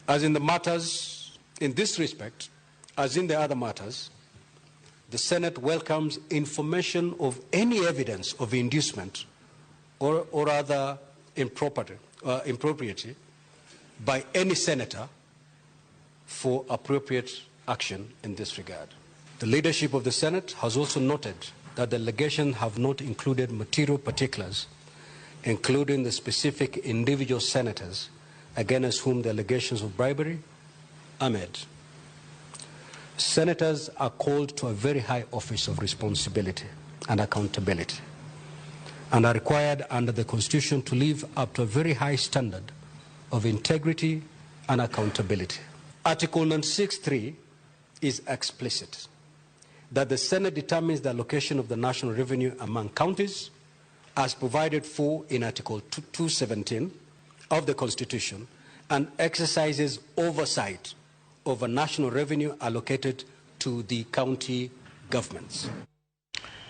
as in the matters, in this respect, as in the other matters, the Senate welcomes information of any evidence of inducement or other impropriety by any senator for appropriate action in this regard. The leadership of the Senate has also noted that the allegations have not included material particulars, including the specific individual senators against whom the allegations of bribery are made. Senators are called to a very high office of responsibility and accountability and are required under the Constitution to live up to a very high standard of integrity and accountability. Article 96(3) is explicit that the Senate determines the allocation of the national revenue among counties as provided for in Article 217 of the Constitution and exercises oversight over national revenue allocated to the county governments.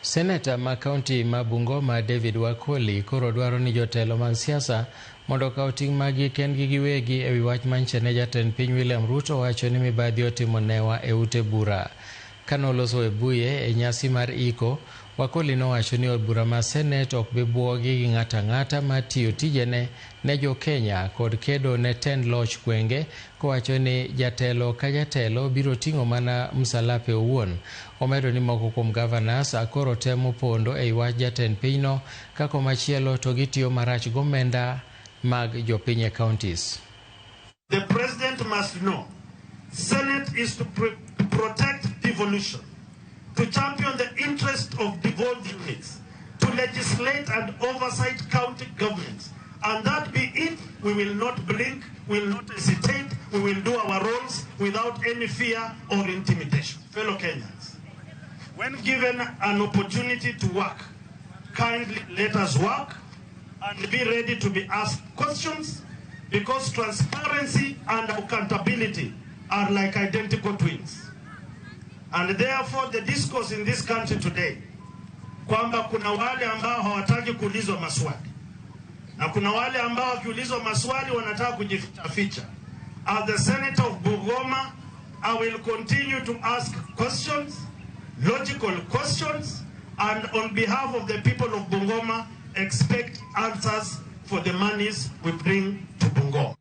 Senator ma county ma Bungoma David Wakoli koro dwaro ni jotelo mag siasa mondo kaw ting' magi kendgi giwegi ewi wach manyiso ne jatend piny William Ruto wacho ni mibadhi otimo newa e ute bura. Kanoloso e buye e nyasi mar iko, Wakoli nowacho ni od bura mar Senate ok bi buogi gi ng'ata ng'ata ma tiyo tijene ne jo Kenya kod kedo ne tend loch gwenge, kowacho ni jatelo ka jatelo biro ting'o mana msalape owuon. Omedo ni moko kuom governors akoro temo pondo e wach jatend pinyno kako machielo to gitiyo marach gomenda mag jopiny e counties. The president must know Senate is to protect devolution, to champion the interest of devolved units, to legislate and oversight county governments. And that be it, we will not blink, we will not hesitate, we will do our roles without any fear or intimidation. Fellow Kenyans, when given an opportunity to work, kindly let us work and be ready to be asked questions, because transparency and accountability are like identical twins. And therefore the discourse in this country today kwamba kuna wale ambao hawataki kuulizwa maswali na kuna wale ambao wakiulizwa maswali wanataka kujificha. As the senator of Bungoma, I will continue to ask questions, logical questions, and on behalf of the people of Bungoma, expect answers for the monies we bring to Bungoma.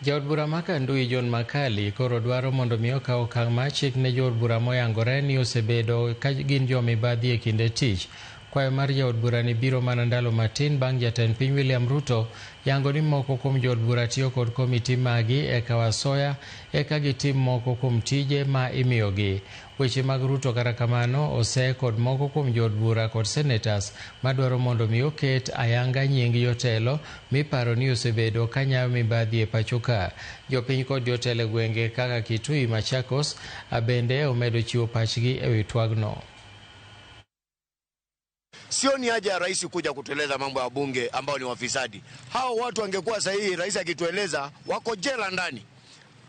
Jaod bura maka Ndui John Makali koro dwaro mondo mi okaw okang' mar chik ne jood bura moyangore ni osebedo ka gin jomibadhi e kinde tich. Kwayo mar jaod bura ni biro mana ndalo matin bang' jatend piny William Ruto yango ni moko kuom jood bura tiyo kod komiti magi e kawasoya eka gitim moko kuom tije ma imiyogi. Weche mag Ruto kata kamano ose kod moko kuom jood bura kod senators madwaro mondo mi oket ayanga nying jotelo miparo ni osebedo ka nyayo mibadhi e pacho ka. Jopiny kod jotelo gwenge kaka Kitui, Machakos bende omedo chiwo pachgi e wi twagno. Sio ni haja ya rais kuja kutueleza mambo ya bunge ambao ni wafisadi. Hao watu wangekuwa sahihi rais akitueleza wako jela ndani.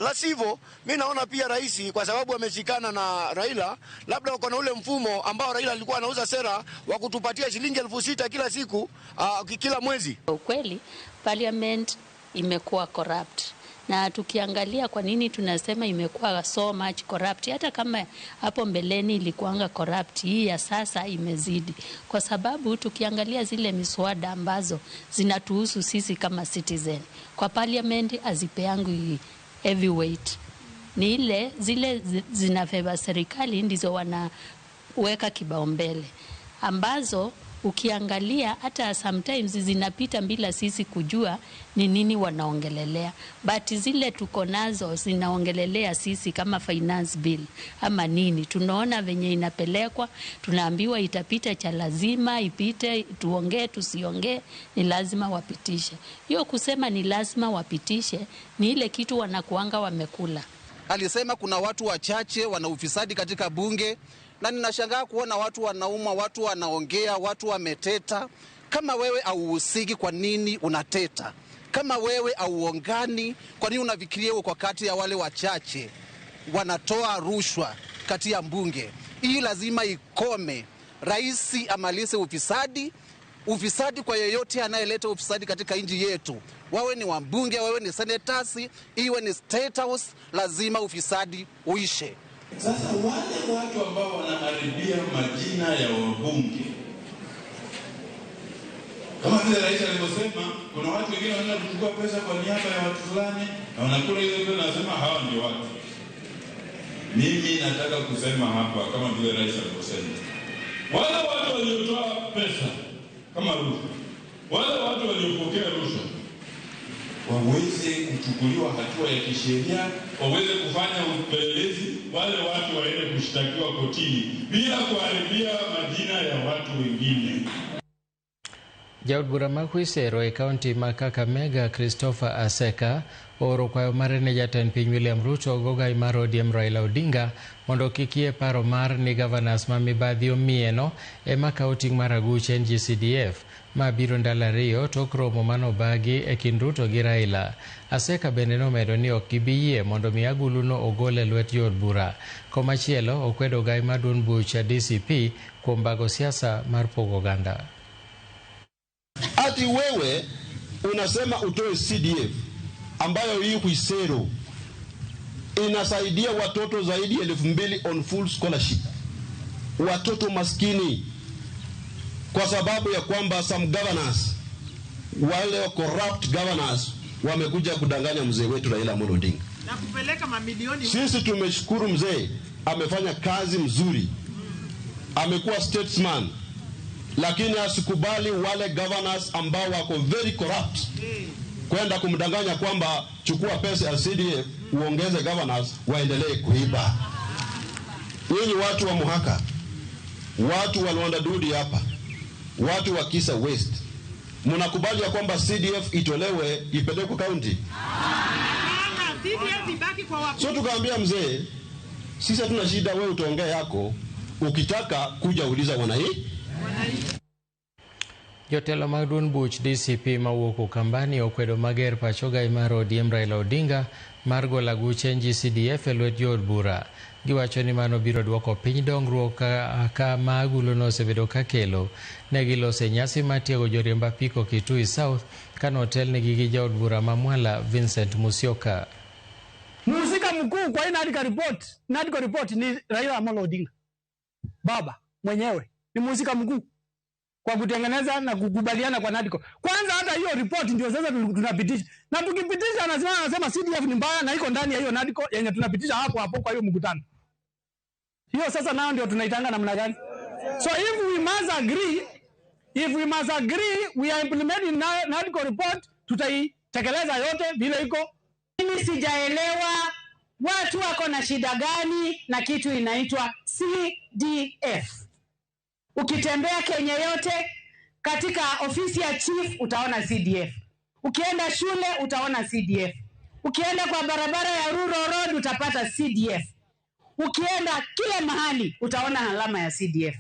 La sivyo, mimi naona pia rais kwa sababu ameshikana na Raila, labda wako na ule mfumo ambao Raila alikuwa anauza sera wa kutupatia shilingi 6,000 kila siku, kila mwezi. Ukweli parliament imekuwa corrupt. Na tukiangalia kwa nini tunasema imekuwa so much corrupt, hata kama hapo mbeleni ilikuanga corrupt, hii ya sasa imezidi. Kwa sababu tukiangalia zile miswada ambazo zinatuhusu sisi kama citizen, kwa parliament azipeangu heavyweight. Ni ile zile zinafeva serikali ndizo wanaweka kibaumbele, ambazo ukiangalia hata sometimes zinapita bila sisi kujua ni nini wanaongelelea. But zile tuko nazo zinaongelelea sisi kama finance bill ama nini. Tunaona venye inapelekwa, tunaambiwa itapita cha lazima, ipite, tuongee, tusiongee, ni lazima wapitishe. Hiyo kusema ni lazima wapitishe, ni ile kitu wanakuanga wamekula. Alisema kuna watu wachache wana ufisadi katika bunge, na ninashangaa kuona watu wanauma, watu wanaongea, watu wameteta. Kama wewe auhusiki, kwa nini unateta? Kama wewe auongani, kwa nini unafikiria uko kwa kati ya wale wachache wanatoa rushwa kati ya bunge? Hii lazima ikome. Rais amalize ufisadi. Ufisadi kwa yeyote anayeleta ufisadi katika nchi yetu, wawe ni wabunge, wawe ni senators, iwe ni state house, lazima ufisadi uishe. Sasa wale watu ambao wanaharibia majina ya wabunge, kama vile rais alivyosema, kuna watu wengine wanaenda kuchukua pesa kwa niaba ya watu fulani na wanakula hizo pesa, nasema hawa ndio watu. Mimi nataka kusema hapa, kama vile rais alivyosema, wale watu waliotoa pesa kama rushwa, wale watu waliopokea rushwa waweze kuchukuliwa hatua ya kisheria, waweze kufanya upelelezi, wale watu waende kushtakiwa kotini bila kuharibia majina ya watu wengine. Jaod bura makuisero e kaunti ma Kakamega Christopher Aseka oro kwayo mare ne jatend piny William Ruto gogai mar ODM Raila Odinga mondo kikie paro mar ni governors ma mibadhi omieno ema kawo ting' mar aguche NGCDF ma biro ndalo ariyo tok romo manobagi e kind Ruto gi Raila. Aseka bende nomedo ni ok gibiyie mondo mi aguluno ogol e lwet jood bura. Komachielo okwedo gai maduong' bucha DCP kuom bago siasa mar pogo oganda. Ati wewe unasema utoe CDF ambayo hii kuisero inasaidia watoto zaidi 2,000 on full scholarship, watoto maskini, kwa sababu ya kwamba some governors, wale corrupt governors, wamekuja kudanganya mzee wetu Raila Amolo Odinga na kupeleka mamilioni. Sisi tumeshukuru mzee, amefanya kazi mzuri, amekuwa statesman, lakini asikubali wale governors ambao wako very corrupt kwenda kumdanganya kwamba chukua pesa ya CDF uongeze governors waendelee kuiba. Nyinyi watu wa Muhaka, watu wa Luanda Dudi hapa, watu wa Kisa West, mnakubali ya kwamba CDF itolewe ipelekwe county? CDF ibaki kwa wakuu. So tukaambia mzee, sisi hatuna shida, wewe utaongea yako, ukitaka kuja uliza wanai. Jotelo mag duond buch DCP mawuok Ukambani okwedo mager pacho gai mar ODM Raila Odinga mar golo aguche NGCDF e lwet jood bura. Giwacho ni mano biro duoko piny dongruok ka maguluno osebedo ka kelo. Ne gilose nyasi mar tiego joriemb apiko Kitui South kano otelnegi gi jaod bura ma Mwala Vincent Musyoka. Mhusika mkuu kwa hii NADCO report ni Raila Amolo Odinga. Baba mwenyewe ni mhusika mkuu kwa kutengeneza na kukubaliana kwa NADCO. Kwanza hata hiyo report ndio sasa tunapitisha. Na tukipitisha anasema CDF ni mbaya na iko ndani ya hiyo NADCO yenye tunapitisha hapo kwa hiyo mkutano. Hiyo sasa nao ndio tunaitanga namna gani? So if we must agree we are implementing NADCO report, tutaitekeleza yote vile iko. Mimi sijaelewa watu wako na shida gani na kitu inaitwa CDF. Ukitembea Kenya yote katika ofisi ya chief utaona CDF. Ukienda shule utaona CDF. Ukienda kwa barabara ya Rural Road utapata CDF. Ukienda kila mahali utaona alama ya CDF.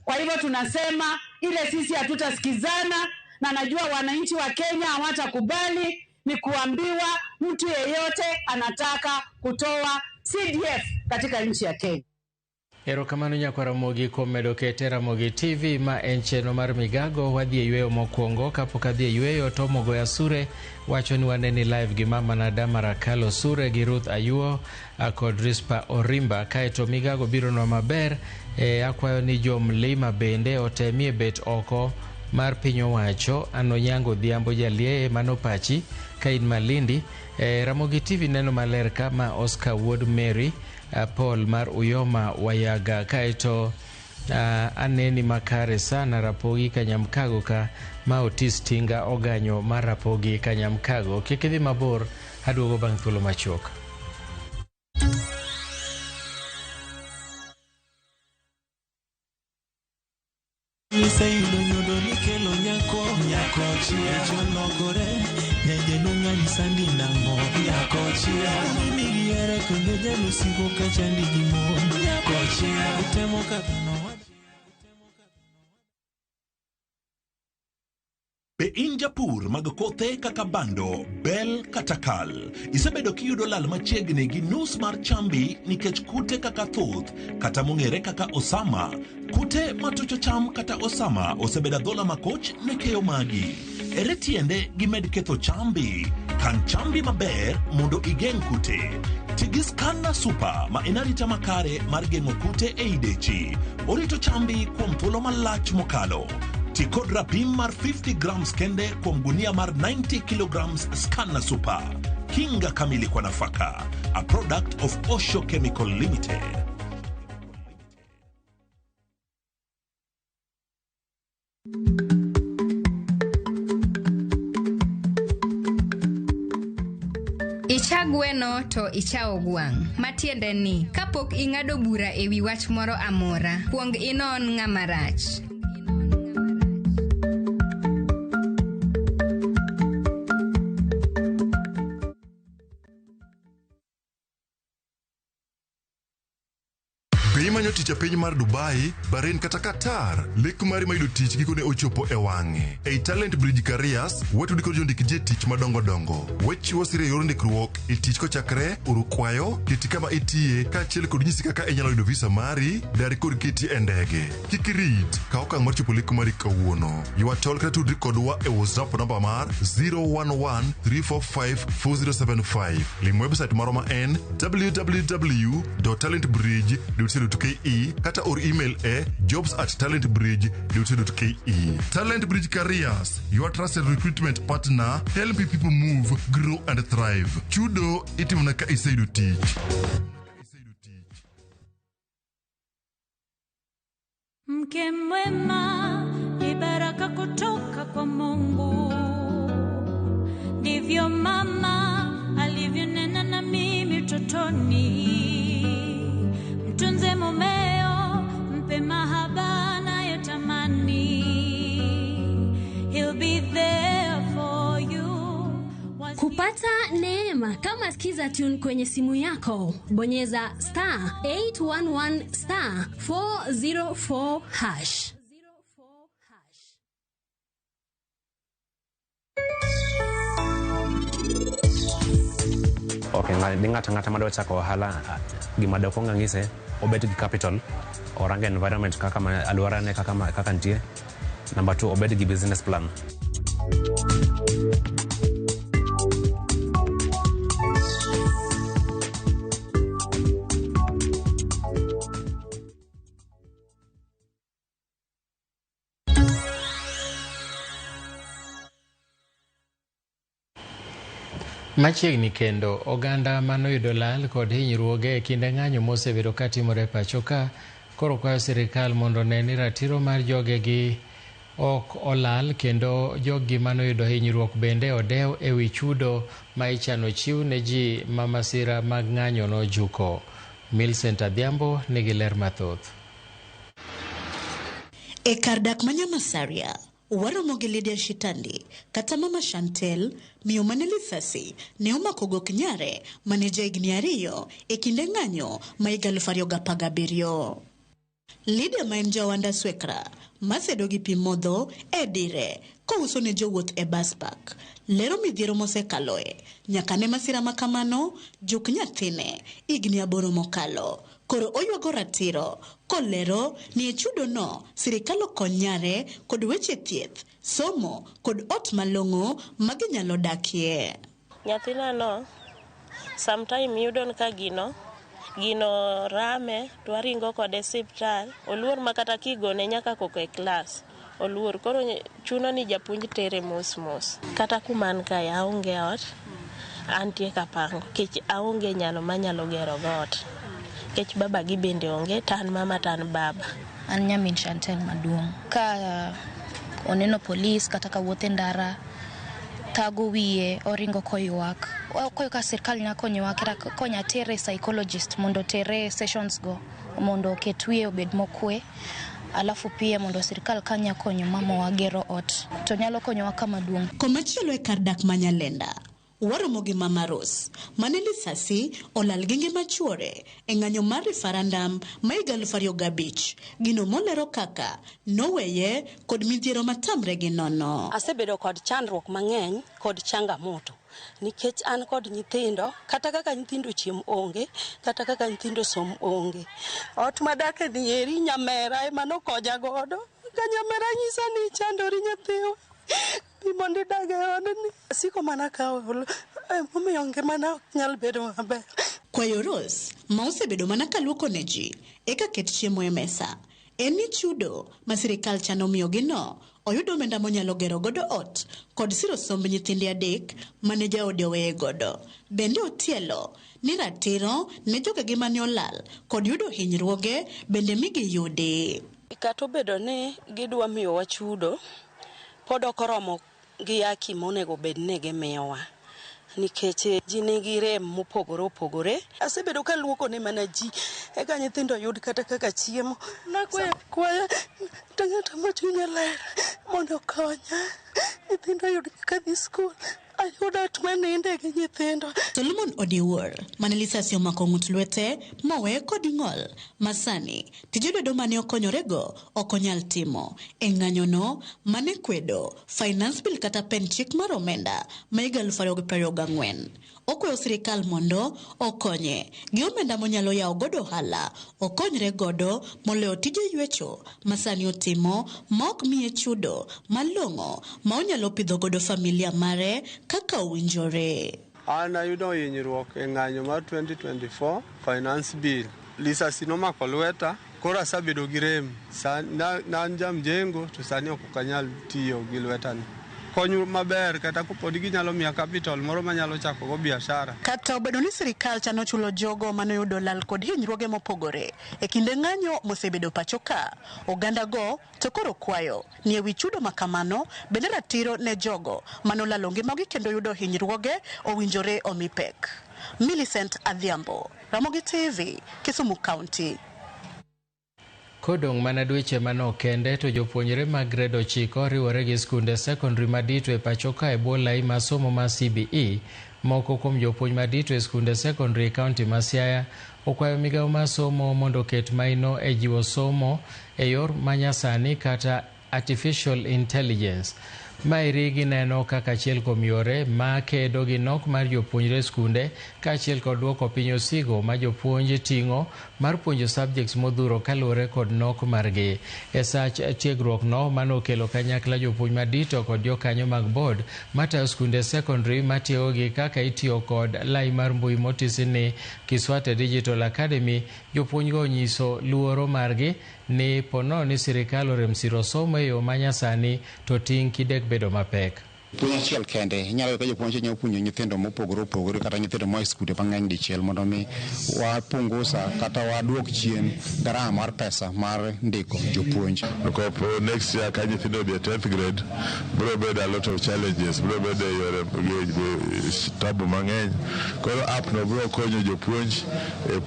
Kwa hivyo tunasema ile sisi hatutasikizana, na najua wananchi wa Kenya hawatakubali ni kuambiwa mtu yeyote anataka kutoa CDF katika nchi ya Kenya. Erokamano nyakwara mogi kuom medo kete Ramogi TV ma en chenro mar Migago. Wadhi e yweyo mokwongo, kapok adhi e yweyo to Mogoya Sure wacho ni waneni live gi mama na Damara Kalo Sure gi Ruth Ayuo kod Rispa Orimba. Kaeto Migago biro nwa maber. Akwayo ni jomlima bende otemie bet oko mar piny owacho anonyango dhiambo jalie mano pachi ka in Malindi. Ramogi TV neno maler kama Oscar Wood Mary Paul mar Uyoma Wayaga. Kaeto aneni makare sana Rapogi Kanyamkago ka ma Otis Tinga Oganyo mar Rapogi Kanyamkago. Kik idhi mabor, aduogo bang' thuolo machuok. Be in japur mag kothe kaka bando, bel kata kal. Isebedo kiyudo lal machiegni gi nus mar chambi nikech kute kaka thuth kata mong'ere kaka osama. Kute matucho cham kata osama osebedo dhola makoch ne keyo magi. Ere tiende gimed ketho chambi? Kan chambi maber mondo igeng' kute. Tigi Scanner Super ma en arita makare mar geng'o kute e idechi. Orito chambi kuom thuolo malach mokalo. Ti kod rapim mar 50 grams kende kuom gunia mar 90 kilograms Scanner Super. Kinga kamili kwa nafaka. A product of Osho Chemical Limited. Icha gweno to ichao gwang'. Matiende ni kapok ing'ado bura ewi wach moro amora, kuong inon ng'ama rach. Imanyo tich e piny mar Dubai, Bahrain kata Qatar. Lek mari mayudo tich gikone ochopo e wang'e. Ei Talent Bridge Careers, watudi kod jondik je tich madongo dongo. Wechiwo sire yor ndikruok e tich kochakre uru kwayo, kiti kama itie, kaachiel kod nyisi kaka inyalo yudo visa mari, dari kod kiti e ndege. Kik irit, ka okang' mar chopo lek mari kawuono. Ywa tol kata tudri kodwa e WhatsApp namba mar 011-345-4075. Lim website maro ma en www.talentbridge.co.ke kata or email e jobs@talentbridge.co.ke. Talent Bridge Careers, your trusted recruitment partner, helping people move, grow and thrive. Chudo itimona ka iseyudo tich. Mke mwema ni baraka kutoka kwa Mungu. Ndivyo mama alivyonena na mimi utotoni. Mtunze mumeo, mpe mahaba nayotamani. He'll be there for you. Kupata neema kama skiza tune kwenye simu yako, bonyeza *811*404#. Okay, ng'ata madwa chako ohala gima doko ng'ise obet gi capital, orange environment kaka aluora ne kaka ntie. Number 2, obet gi business plan. Machiegni kendo oganda manoyudo lal kod hinyruoge e kinde ng'anyo mosebedo katimore pacho ka koro kwayo sirikal mondo neni ratiro mar jogegi ok olal, kendo jogi manoyudo hinyruok bende odew e wi chudo ma ichano chiw ne ji ma masira mag ng'anyo nojuko. Millicent Adhiambo nigi ler mathoth. E kar dak Manyamasaria, waromo gi Lydia Shitandi kata Mama Chantel, miyo mane Lithasi ne omako gok nyare mane ja higni 2 e kinde ng'anyo ma higa 2017. Lydia Mainja Wanda Swekra, masedo gi pi modho e dire kouso ne jowuoth e bus park. Lero midhiero mosekaloe, nyaka ne masira makamano, juk nyathine, igni 8 mokalo. Koro oyuago ratiro, kolero ni e chudo no, sirikal okonyare kod weche thieth, somo kod ot malong'o maginyalo dakie. Nyathina no, sometime yudon ka gino rame, twaringo kode siptal, oluor makata kigone nyaka koko e klas. Oluor koro chuno ni japuonj tere mos. Kata kuman ka aonge ot, antie kapango, kech aonge nyalo manyalo gero got. Kech baba gi bende onge, tan mama tan baba. An nyamin Chantel maduong'. Ka oneno polis kata ka wuothe ndara, tago wiye, oringo koywak. Koyo ka sirkal nya konyowa kata konya tere psychologist mondo tere sessions go, mondo ket wiye obed mokwe. Alafu pia mondo sirkal kanya konyo mama wa gero ot. To nyalo konyowa kama duong'. Komachielo e kar dak Manyalenda, waromo gi Mama Rose, maneli sasi olal gi ngima chuore e ng'anyo mar referendum ma 2005. Gino molero kaka noweye kod midhiero matamre gi nono. Asebedo kod chandruok mang'eny kod changamoto. Nikech an kod nyithindo, kata kaka nyithindo chiem onge, kata kaka nyithindo som onge. Ot madake ni eri nyamera ema nokonya godo. Ka nyamera nyisa ni chandori nyathiwa. Bimondi dage odni. Siko mana kawo momiyo ngimana ok nyal bedo maber. Kwayo Rose, ma osebedo mana kaluoko ne ji, eka ket chiemo e mesa. En ni chudo ma sirikal chano miyogi no, oyudo omenda monyalo gero godo ot kod siro somb nyithinde 3 mane jaode oweye godo. Bende otielo ni ratiro ne jogegi mane olal kod yudo hinyruoge bende migiyudi. Kata obedo ni gidwa miyowa chudo, pod ok oromo gi haki monego bed ni gimiyowa. Nikech ji nigi rem mopogore opogore. Asebedo ka luoko ne mana ji eka nyithindo yud kata kaka chiemo. Nakwaya tang'ata machunya ler mondo konya nyithindo yud kaka dhi skul. Ayuda tmaninde gi nyithindo. Solomon Odiwuor, maneli sasi omako ng'ut lwete mowe kod ng'ol. Masani, tije lwedo mane okonyorego okonyal timo. E ng'anyono mane kwedo finance bill kata pen chik mar omenda ma 2024. Okweyo sirikal mondo okonye gi omenda monyalo yawo godo ohala, okonyre godo moleo tije ywecho masani otimo mok miye chudo malong'o ma onyalo pidho godo familia mare kaka owinjore. An ayudo hinyruok e ng'anyo mar 2024 finance bill. Lisasi nomako lweta, koro asabedo gi rem. Nan jamjengo to sani ok okanyal tiyo gi lwetani. Konyo maber kata kopodi ginyalo miya capital moro manyalo chako go biashara. Kata obedo ni sirikal chano chulo jogo mane yudo lal kod hinyruoge mopogore e kinde ng'anyo mosebedo pachoka, oganda go to koro kwayo ni ewi chudo makamano bende ratiro ne jogo manolalo ngimagi kendo yudo hinyruoge owinjore omi pek. Millicent Adhiambo, Ramogi TV, Kisumu County. Kodong' mana dweche manok kende to jopuonjre mag grade 9 riwore gi skunde secondary madito e pachoka e bwo lai ma somo ma CBE. Moko kuom jopuonj madito e skunde secondary county ma Siaya okwayo migawo ma somo mondo oket maino e jiwo somo e yor manyasani kata artificial intelligence. Mairi gineno kaka achiel kuom yore ma kedo gi nok mar jopuonjre skunde ka achiel kod duoko piny osigo ma jopuonj ting'o mar puonjo subjects modhuro kaluwore kod nok margi. E sach tiegruok no manokelo kanyakla jopuonj madito kod jokanyo mag board matayo skunde secondary matiyo gi kaka itiyo kod lai mar mbui motisi ni Kiswate Digital Academy. Jopuonj go nyiso luoro margi ni pono ni sirikal orem siro somo e yo manyasani to ting' kidek bedo mapek. Puonj achiel kende inyalo ka jopuonj nyalo puonjo nyithindo mopogore opogore kata nyithindo ma skunde mang'eny dichiel mondo mi wapungusa kata waduok chien garama mar pesa mar ndiko jopuonj. Next year ka nyithindo be 10th grade bro bedo a lot of challenges, bro bedo yore tabu mang'eny. Koro app no bro konyo jopuonj e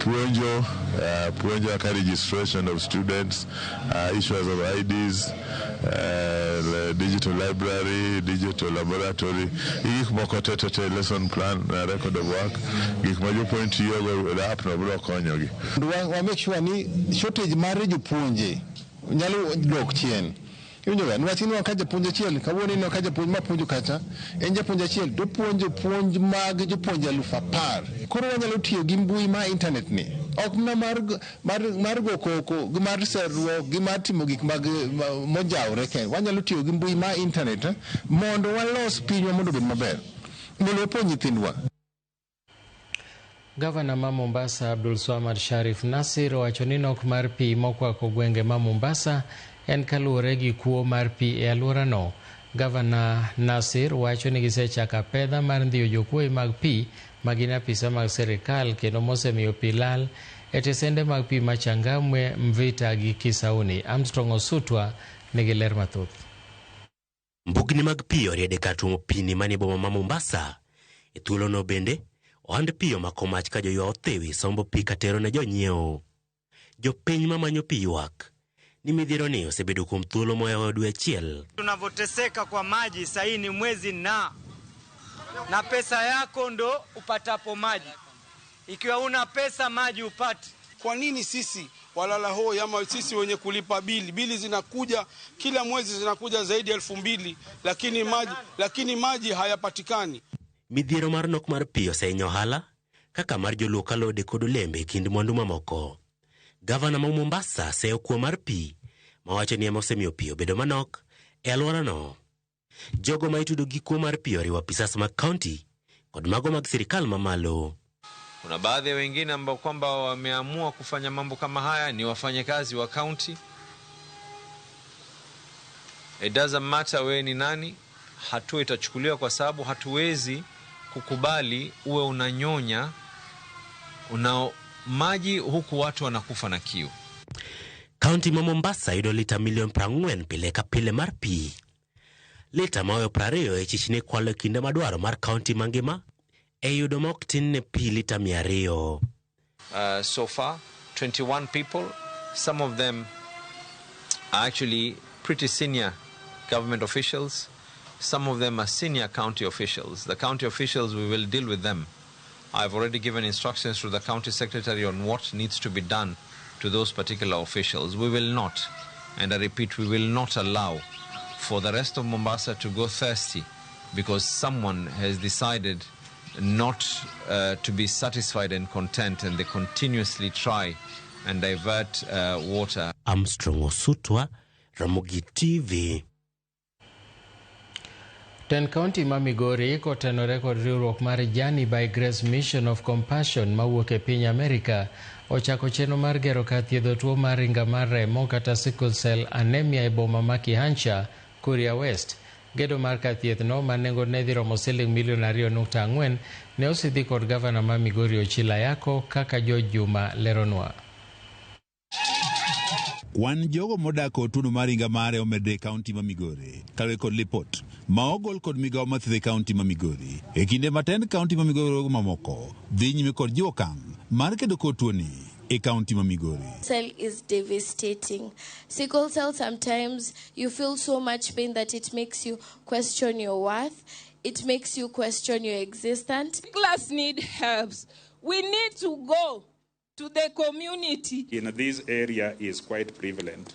puonjo ka registration of students, issues of IDs, digital library, digital laboratory, gik moko tete lesson plan na record of work, gik ma jopuonj tiyogo e app no biro konyogi. Wa make sure ni shortage mar jopuonje nyalo dok chien. Yunjoga, nwach ni wakaja puonj achiel, kawuono ni wakaja puonj ma puonjo kacha, en japuonj achiel, to puonj mag jopuonj 10,000. Koro wanyalo tiyo gi mbui ma internet ni. Ok na mar go koko, gi mar serruok, gi mar timo gik mag mojawre ken. Wanyalo tiyo gi mbui ma internet mondo walos pinywa mondo obed maber. Mondo wapuonj nyithindwa. Gavana ma Mombasa Abdul Swamad Sharif Nasir owacho ni nok mar pi mokwako gwenge ma Mombasa en kaluwore gi kuo mar pi e alworano. Gavana Nasir wacho ni gisechako apedha mar ndhiyo jokuoye mag pi ma gin apisa mag sirikal kendo mosemiyo pi lal e tesende mag pi ma Changamwe, Mvita gi Kisauni. Armstrong Osutwa nigi ler mathoth. Mbugni mag pi oriede kar tuomo pi ni mani boma ma Mombasa. E thuolo no bende ohand pi omako mach ka joywa othiwi sombo pi katero ne jonyiewo. Jopiny mamanyo pi ywak ni midhiero ni osebedo kuom thuolo mohewo dwe achiel. Tunavoteseka kwa maji sahii ni mwezi na pesa yako ndo upatapo maji. Ikiwa una pesa maji upati. Kwa nini sisi walala hoi ama sisi wenye kulipa bili zinakuja kila mwezi zinakuja zaidi ya 2,000 lakini maji hayapatikani. Midhiero mar nok mar pi osenyo ohala kaka mar joluo kalode kod olembe kind mwandu mamoko. Gavana ma Mombasa seyo kuo mar pi mawacho ni ema osemiyo pi obedo manok e alworano. Jogo ma itudo gi kuo mar pi oriwo apisas mag kaunti kod mago mag sirikal mamalo. Kuna baadhi ya wengine ambao kwamba wameamua kufanya mambo kama haya ni wafanyakazi wa kaunti. It doesn't matter wewe ni nani, hatua itachukuliwa kwa sababu hatuwezi kukubali uwe unanyonya maji huku watu wanakufa na kiu. Kaunti ma Mombasa yudo lita milion 40 pile ka pile mar pi. Lita mayo 20 e chichne kwalo kinde madwaro mar kaunti mangima e yudo mok tin ne pi lita 200. So far, 21 people, some of them are actually pretty senior government officials. Some of them are senior county officials. The county officials, we will deal with them. I've already given instructions to the county secretary on what needs to be done to those particular officials. We will not, and I repeat, we will not allow for the rest of Mombasa to go thirsty because someone has decided not to be satisfied and content, and they continuously try and divert water. Armstrong Osutwa, Ramogi TV. Ten County ma Migori kotenore kod riwruok mar Jani by Grace Mission of Compassion mawuok e piny Amerika ochako chenro mar gero kar thiedho tuo mar ringa mar remo kata sickle cell anemia e boma ma Kihancha, Kuria West. Gedo mar kar thieth no ma nengo ne dhi romo siling milion 2.4 ne osidhi kod gavana ma Migori Ochila Yako kaka George Juma leronwa. Kwan jogo modak otuno mar ringa mare omedre kaunti ma Migori kaluwore kod lipot ma ogol kod migawo mathiedho kaunti ma Migori e kinde matend kaunti ma Migori mamoko dhi nyime kod jiwo okang' mar kedo kod tuoni e kaunti ma Migori. Cell is devastating. Sickle cell, sometimes you feel so much pain that it makes you question your worth. It makes you question your existence. Class need helps. We need to go to the community. In this area is quite prevalent.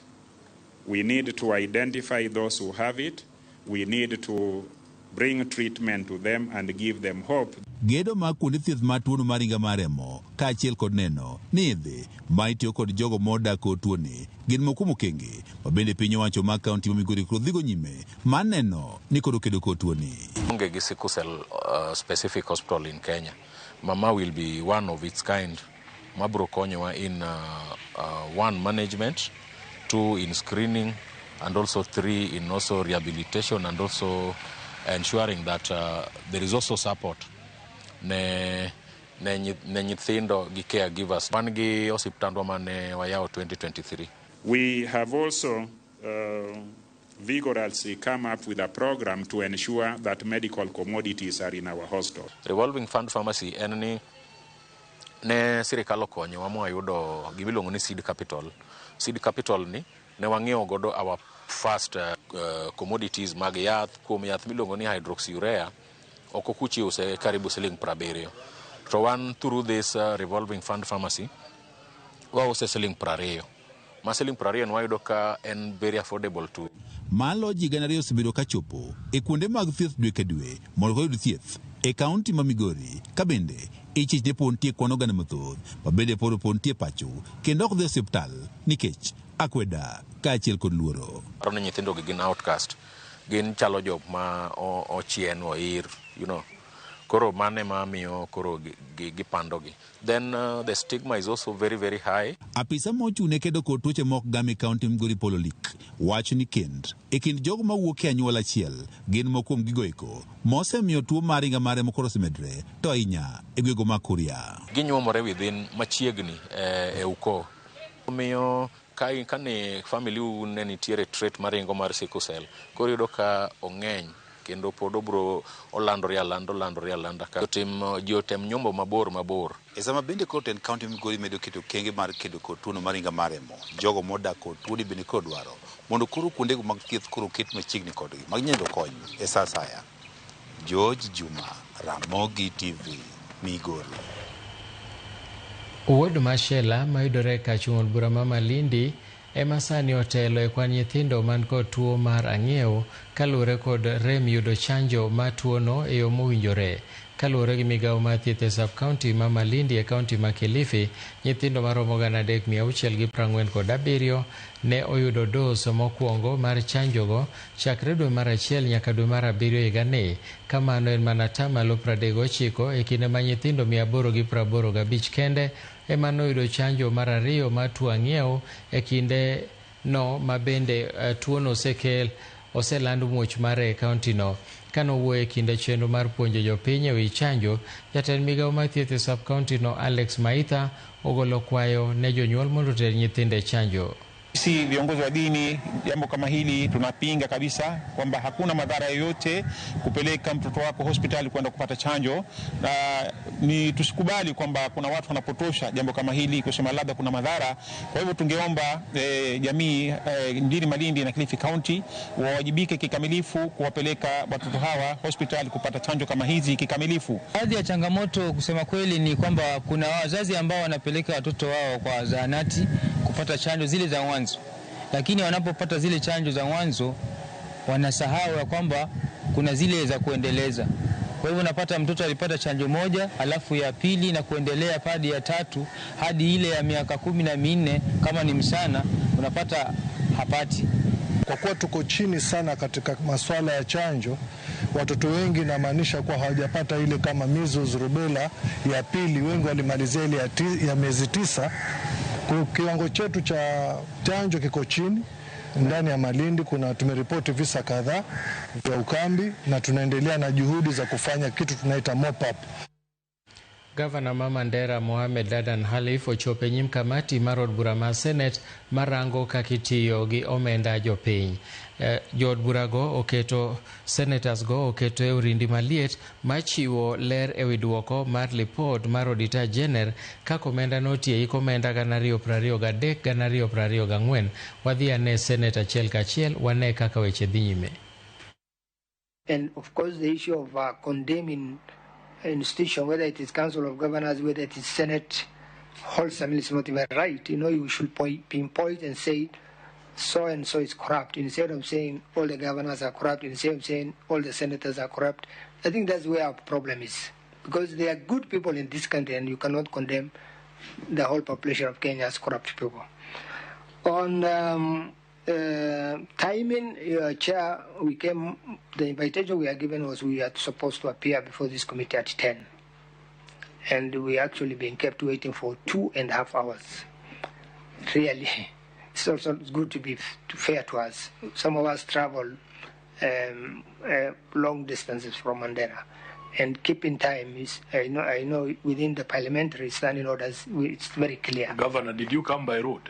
We need to identify those who have it. We need to bring treatment to them and give them hope. Gedo ma kuonde thieth ma tuono mar ringa mar remo kaachiel kod neno ni idhi ma itiyo kod jogo modak kod tuoni gin moko mokenge ma bende piny owacho ma kaunti ma Migori koro dhigo nyime ma neno ni koro kedo kod tuoni. Onge gi sickle cell specific hospital in Kenya. Mama will be one of its kind. Mabro konyowa in 1 management, 2 in screening, and also 3 in also rehabilitation, and also ensuring that there is also support ne nyithindo gi caregivers. Wan gi osiptandwa mane wayawo 2023. We have also vigorously come up with a program to ensure that medical commodities are in our hospital. Revolving fund pharmacy en ni ne sirikal okonyo wa yudo gimiluongo ni seed capital. Seed capital ni ne wang'iewo godo our first commodities mag yath, kuom yath miluongo ni hydroxyurea, oko kuchi use karibu siling 70. To one through this revolving fund pharmacy, use siling 20. Ma siling 20 wayudo ka en very affordable to. Malo ji gana ariyo osebedo ka chopo e kuonde mag thieth dwe ka dwe mondo oyud thieth e kaunti ma Migori, ka bende ichich ne pon tie kwan oganda mathoth ma bende pod opon tie pacho kendo ok dhi osiptal nikech akweda kaachiel kod luoro. Paro ni nyithindo gi gin outcast, gin chalo jok ma ochien oir, koro mane ma miyo koro gipandogi. Then the stigma is also very, very high. Apisa mochune kedo kod tuoche mok gami kaunti Migori Pololik wacho ni e kind jogo mawuok e anyuola achiel gin mokuom gigo eko mosemiyo tuo mar ringa mare mokoro osemedre to ahinya e gwego ma Kuria. Ginyuomore within machiegni e uko. Omiyo kane family ne nitiere trait maringo mar sickle cell, koro yudo ka ong'eny kendo pod obro olandore alanda ka jotem nyombo mabor. E sama bende koro ten kaunti Migori medo keto kenge mar kedo kod tuono maringa maremo, jogo modak kod tuoni bende koro dwaro mondo koro kuondego mag thieth koro ket machiegni kodgi mag nyendo kony e sa saya. George Juma, Ramogi TV, Migori. Wuod Mashela mayudore ka chung' bura ma Malindi ema sani otelo e kwan nyithindo man kod tuo mar ang'iew kaluwore kod rem yudo chanjo ma tuono e yo mowinjore. Kaluwore gi migawo mar thieth e sub-county ma Malindi e kaunti ma Kilifi, nyithindo maromo 3,647 ne oyudo dos mokwongo mar chanjogo chakre dwe mar 1 nyaka dwe mar 7 higani. Kamano en mana tamalo 39 e kinde ma nyithindo 885 kende ema noyudo chanjo mar 2 mar tuo ang'iew e kinde no ma bende tuono oseland muoch mare e kaunti no. Kanowuoyo e kinde chenro mar puonjo jopiny e wi chanjo, jatend migawo mar thieth e sub-county no Alex Maitha ogolo kwayo ne jonyuol mondo oter nyithindo e chanjo. Sisi viongozi wa dini, jambo kama hili tunapinga kabisa, kwamba hakuna madhara yoyote kupeleka mtoto wako hospitali kwenda kupata chanjo, na ni tusikubali kwamba kuna watu wanapotosha jambo kama hili kusema labda kuna madhara. Kwa hivyo tungeomba jamii mjini Malindi na Kilifi County wawajibike kikamilifu kuwapeleka watoto hawa hospitali kupata chanjo kama hizi kikamilifu. Baadhi ya changamoto kusema kweli ni kwamba kuna wazazi ambao wanapeleka watoto wao kwa zahanati kupata chanjo zile za mwanzo, lakini wanapopata zile chanjo za mwanzo wanasahau ya kwamba kuna zile za kuendeleza. Kwa hivyo unapata mtoto alipata chanjo moja, alafu ya pili na kuendelea hadi ya 3 hadi ile ya miaka 14 kama ni msana unapata hapati. Kwa kuwa tuko chini sana katika masuala ya chanjo, watoto wengi namaanisha kuwa hawajapata ile kama measles, rubella ya pili, wengi walimalizia ile ya miezi 9. Kiwango chetu cha chanjo kiko chini. Ndani ya Malindi tumeripoti visa kadhaa vya ukambi na tunaendelea na juhudi za kufanya kitu tunaita mop up. Gavana Mandera Mohamed Dadan Halif ochopo nyim kamati mar od bura mar Senate marango kakitiyo gi omenda jopiny. Jood burago oketo senators go oketo e urindi maliet machiwo ler ewi duoko mar lipot mar Auditor General kaka omenda notie iko omenda 2023 2024. Wadhi ane Senate achiel kachiel wane kaka weche dhi nyime. And of course the issue of condemning institution, whether it is Council of Governors, whether it is Senate, wholesomely is not even right. You should pinpoint and say so and so is corrupt, instead of saying all the governors are corrupt, instead of saying all the senators are corrupt. I think that's where our problem is, because there are good people in this country and you cannot condemn the whole population of Kenya as corrupt people. On timing, Chair, the invitation we are given was we are supposed to appear before this committee at 10. And we actually been kept waiting for 2.5 hours. Really, it's also good to be fair to us. Some of us travel long distances from Mandera. And keeping time is, I know within the parliamentary standing orders, it's very clear. Governor, did you come by road?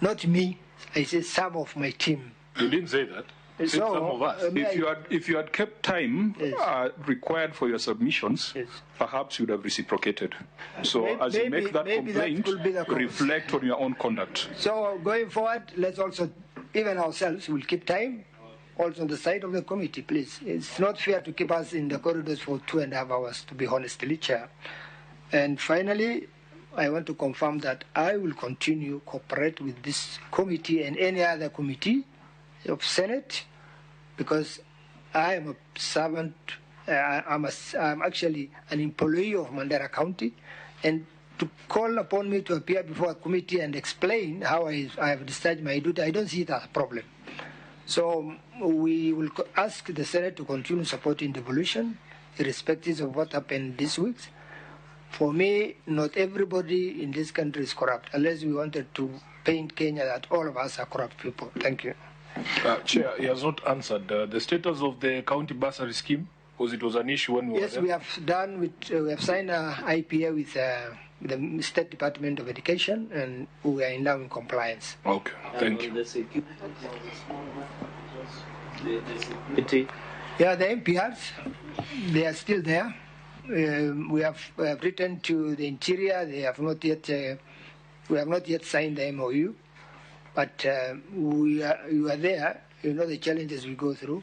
Not me. I said some of my team. You didn't say that. You said some of us. If you had kept time required for your submissions, perhaps you would have reciprocated. So as you make that complaint, reflect on your own conduct. So going forward, let's also, even ourselves, will keep time. also on the side of the committee, please. It's not fair to keep us in the corridors for 2.5 hours, to be honestly, Chair. And finally, I want to confirm that I will continue cooperate with this committee and any other committee of Senate, because I am a servant. I'm actually an employee of Mandera County, and to call upon me to appear before a committee and explain how I have discharged my duty, I don't see it as a problem. So we will ask the Senate to continue supporting devolution, irrespective of what happened this week. For me, not everybody in this country is corrupt, unless we wanted to paint Kenya that all of us are corrupt people. Thank you. Chair, he has not answered the status of the county bursary scheme, because it was an issue when we were there. We have done with, we have signed an IPA with the State Department of Education, and we are now in compliance. Okay, thank you. Yeah, the MPRs, they are still there. We have written to the Interior. They have not yet. We have not yet signed the MOU, but you are there. You know the challenges we go through.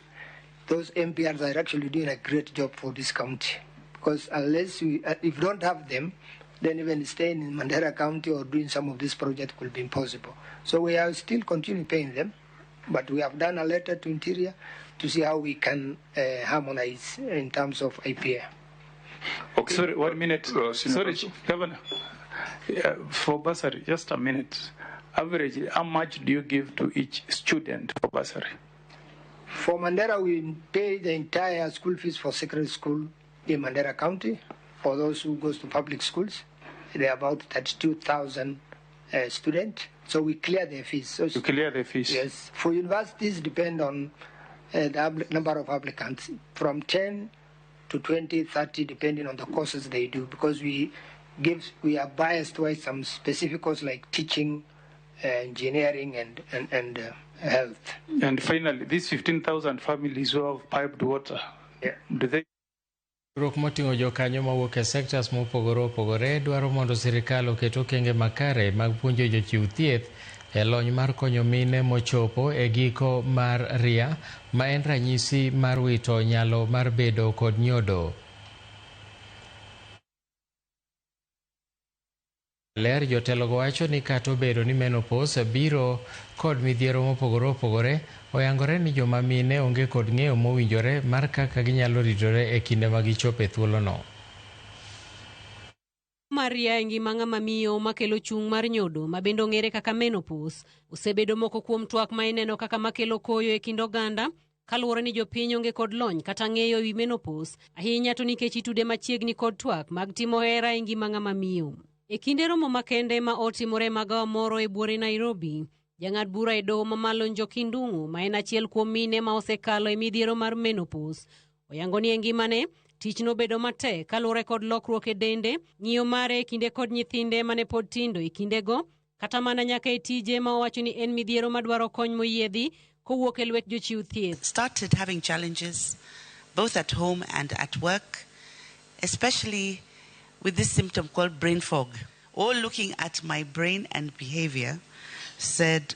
Those MPRs are actually doing a great job for this county, because unless if we don't have them, then even staying in Mandera County or doing some of this project will be impossible. So we are still continuing paying them, but we have done a letter to Interior to see how we can harmonize in terms of IPA. Okay. Sorry, 1 minute. Sorry, Governor. For bursary, just a minute. Average, how much do you give to each student for bursary? For Mandera, we pay the entire school fees for secondary school in Mandera County. For those who goes to public schools, there are about 32,000 students. So we clear their fees. So you clear the fees? Yes. For universities, depend on the number of applicants, from 10 to 20, 30, depending on the courses they do, because we are biased towards some specific courses like teaching, engineering, and health. And finally, these 15,000 families who have piped water, do they? Rok moting'o jokanyo mawuok e sectors mopogore opogore dwaro mondo sirikal oket okenge makare mag puonjo jochiw thieth e lony mar konyo mine mochopo e giko mar ria, ma en ranyisi mar wito nyalo mar bedo kod nyodo. Ler jotelogo wacho ni kata obedo ni menopause biro kod midhiero mopogore opogore, oyangore ni joma mine onge kod ng'eyo mowinjore mar kaka ginyalo ritore e kinde ma gichopo e thuolono. Maria e ngima ng'ama miyo makelo chung' mar nyodo ma bende ong'ere kaka menopause osebedo moko kuom twak ma ineno kaka makelo koyo e kind oganda, kaluwore ni jopiny onge kod lony kata ng'eyo wi menopause, ahinya to nikech itude machiegni kod twak mag timo hera e ngima ng'ama miyo. E kinde romo makende ma otimore magawa moro e buore Nairobi, jang'ad bura e doho mamalo Njoki Ndung'u, ma en achiel kuom mine ma osekalo e midhiero mar menopause, oyango ni e ngimane tich nobedo matek kaluwore kod lokruok e dende, ng'iyo mare e kinde kod nyithinde mane pod tindo e kindego, kata mana nyaka e tije ma owacho ni en midhiero madwaro kony moyiedhi kowuok e lwet jochiw thieth. Started having challenges both at home and at work, especially with this symptom called brain fog. All looking at my brain and behavior said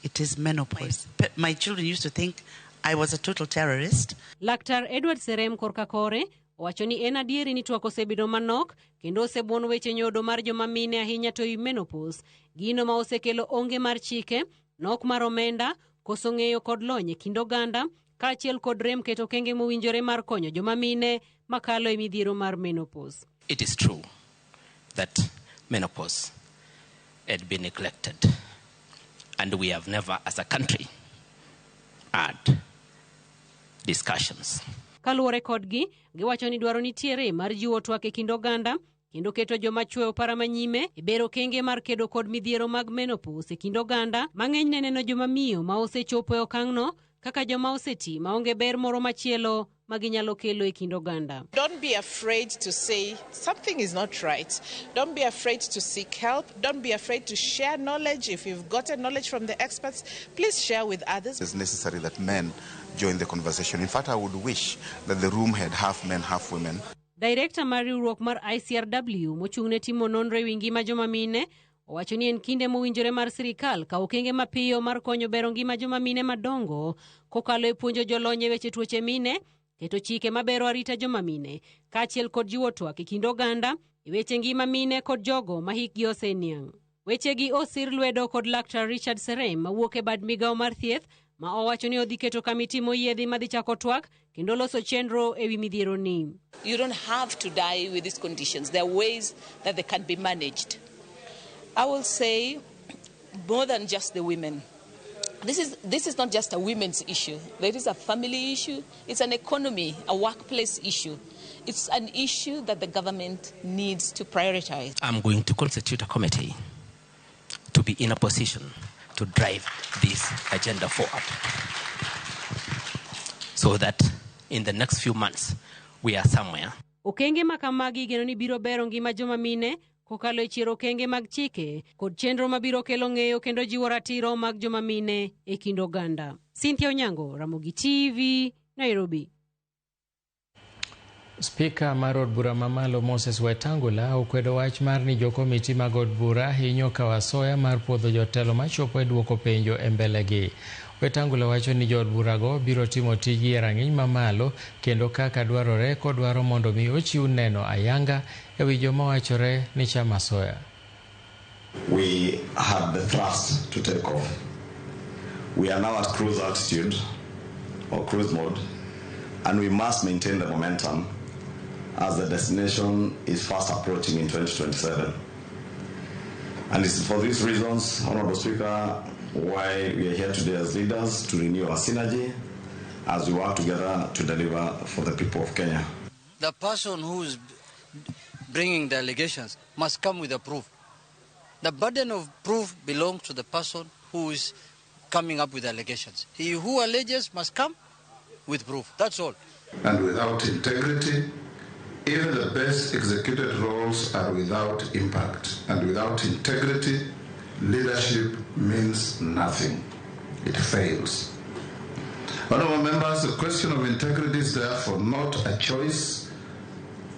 it is menopause. My children used to think I was a total terrorist. Laktar Edward Serem Korkakore owacho ni en adieri ni twak osebedo manok kendo osebuon weche nyodo mar joma mine ahinya to i menopause, gino ma osekelo onge mar chike, nok mar omenda, koso ng'eyo kod lony e kind oganda, kaachiel kod rem keto kenge mowinjore mar konyo joma mine makalo e midhiero mar menopause. It is true that menopause had been neglected, and we have never as a country had discussions. Kaluwore kodgi, giwacho ni dwaro nitiere mar jiwo twak e kind oganda kendo keto joma chweyo para manyime e bero kenge mar kedo kod midhiero mag menopause e kind oganda, mang'eny ne neno joma miyo ma osechopo e okang'no kaka joma oseti maonge ber moro machielo maginyalo kelo e kind oganda. Don't be afraid to say something is not right. Don't be afraid to seek help. Don't be afraid to share knowledge. If you've gotten knowledge from the experts, please share with others. It's necessary that men join the conversation. In fact, I would wish that the room had half men, half women. Director mar riwruok mar ICRW mochung'ne timo nonro e wi ngima joma mine owacho ni en kinde mowinjore mar sirikal ka okenge mapiyo mar konyo bero ngima joma mine madongo kokalo e puonjo jolony e weche tuoche mine, keto chike mabero arita joma mine, kaachiel kod jiwo twak e kind oganda e weche ngima mine kod jogo ma hikgi oseniang'. Wechegi osir lwedo kod Laktar Richard Serem mawuok e bad migawo mar thieth ma owacho ni odhi keto kamiti moyiedhi madhi chako twak kendo loso chenro e wi midhiero ni. You don't have to die with these conditions. There are ways that they can be managed. I will say more than just the women. This is not just a women's issue. There is a family issue. It's an economy, a workplace issue. It's an issue that the government needs to prioritize. I'm going to constitute a committee to be in a position to drive this agenda forward so that in the next few months we are somewhere. Okenge makamagi geno ni biro bero ngima joma mine kokalo e chiro okenge mag chike kod chenro mabiro kelo ng'eyo kendo jiwo ratiro mag joma mine e kind oganda. Cynthia Onyango, Ramogi TV, Nairobi. Spika mar od bura mamalo Moses Wetangula okwedo wach mar ni jokomiti mag od bura hinyo kawasoya mar puodho jotelo machopo e duoko penjo e mbelegi. Wetangula wacho ni jo od burago biro timo tiji e rang'iny mamalo kendo kaka dwarore kodwaro mondo mi ochiw neno ayanga e wi joma wachore ni chama soya. We have the thrust to take off. We are now at cruise altitude or cruise mode, and we must maintain the momentum as the destination is fast approaching in 2027. And it's for these reasons, Honorable Speaker, why we are here today as leaders to renew our synergy as we work together to deliver for the people of Kenya. The person who is bringing the allegations must come with a proof. The burden of proof belongs to the person who is coming up with allegations. He who alleges must come with proof. That's all. And without integrity, even the best executed roles are without impact. And without integrity, leadership means nothing. It fails. Honourable members, the question of integrity is therefore not a choice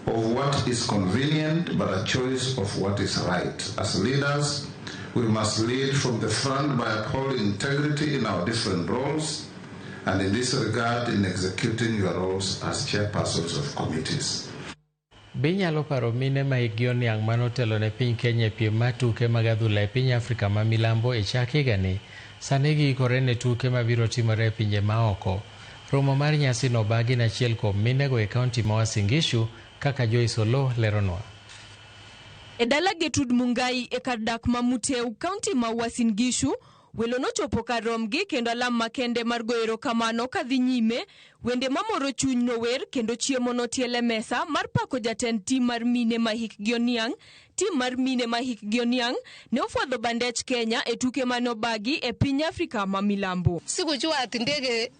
of what is convenient, but a choice of what is right. As leaders, we must lead from the front by upholding integrity in our different roles, and in this regard, in executing your roles as chairpersons of committees. Binyalo paro mine ma hikgi oniang' manotelo ne piny Kenya e piem mar tuke mag adhula e piny Afrika ma milambo e chak higani, sani giikore ne tuke mabiro timore e pinje maoko. Romo mar nyasi no bagi na achiel kuom minego e kaunti ma Uasin Gishu kaka Joyce Olo leronwa. E dala Getud Mungai e kar dak ma Muteu kaunti ma Uasin Gishu, welo nochopo kar romgi kendo alam makende mar goyo erokamano kadhi nyime, wende mamoro chuny nower kendo chiemo notiele mesa mar pako jatend tim mar mine ma hikgi oniang'. Tim mar mine ma hikgi oniang' ne ofuadho bandech Kenya e tuke manobagi e piny Afrika ma milambo. Sikujua ati ndege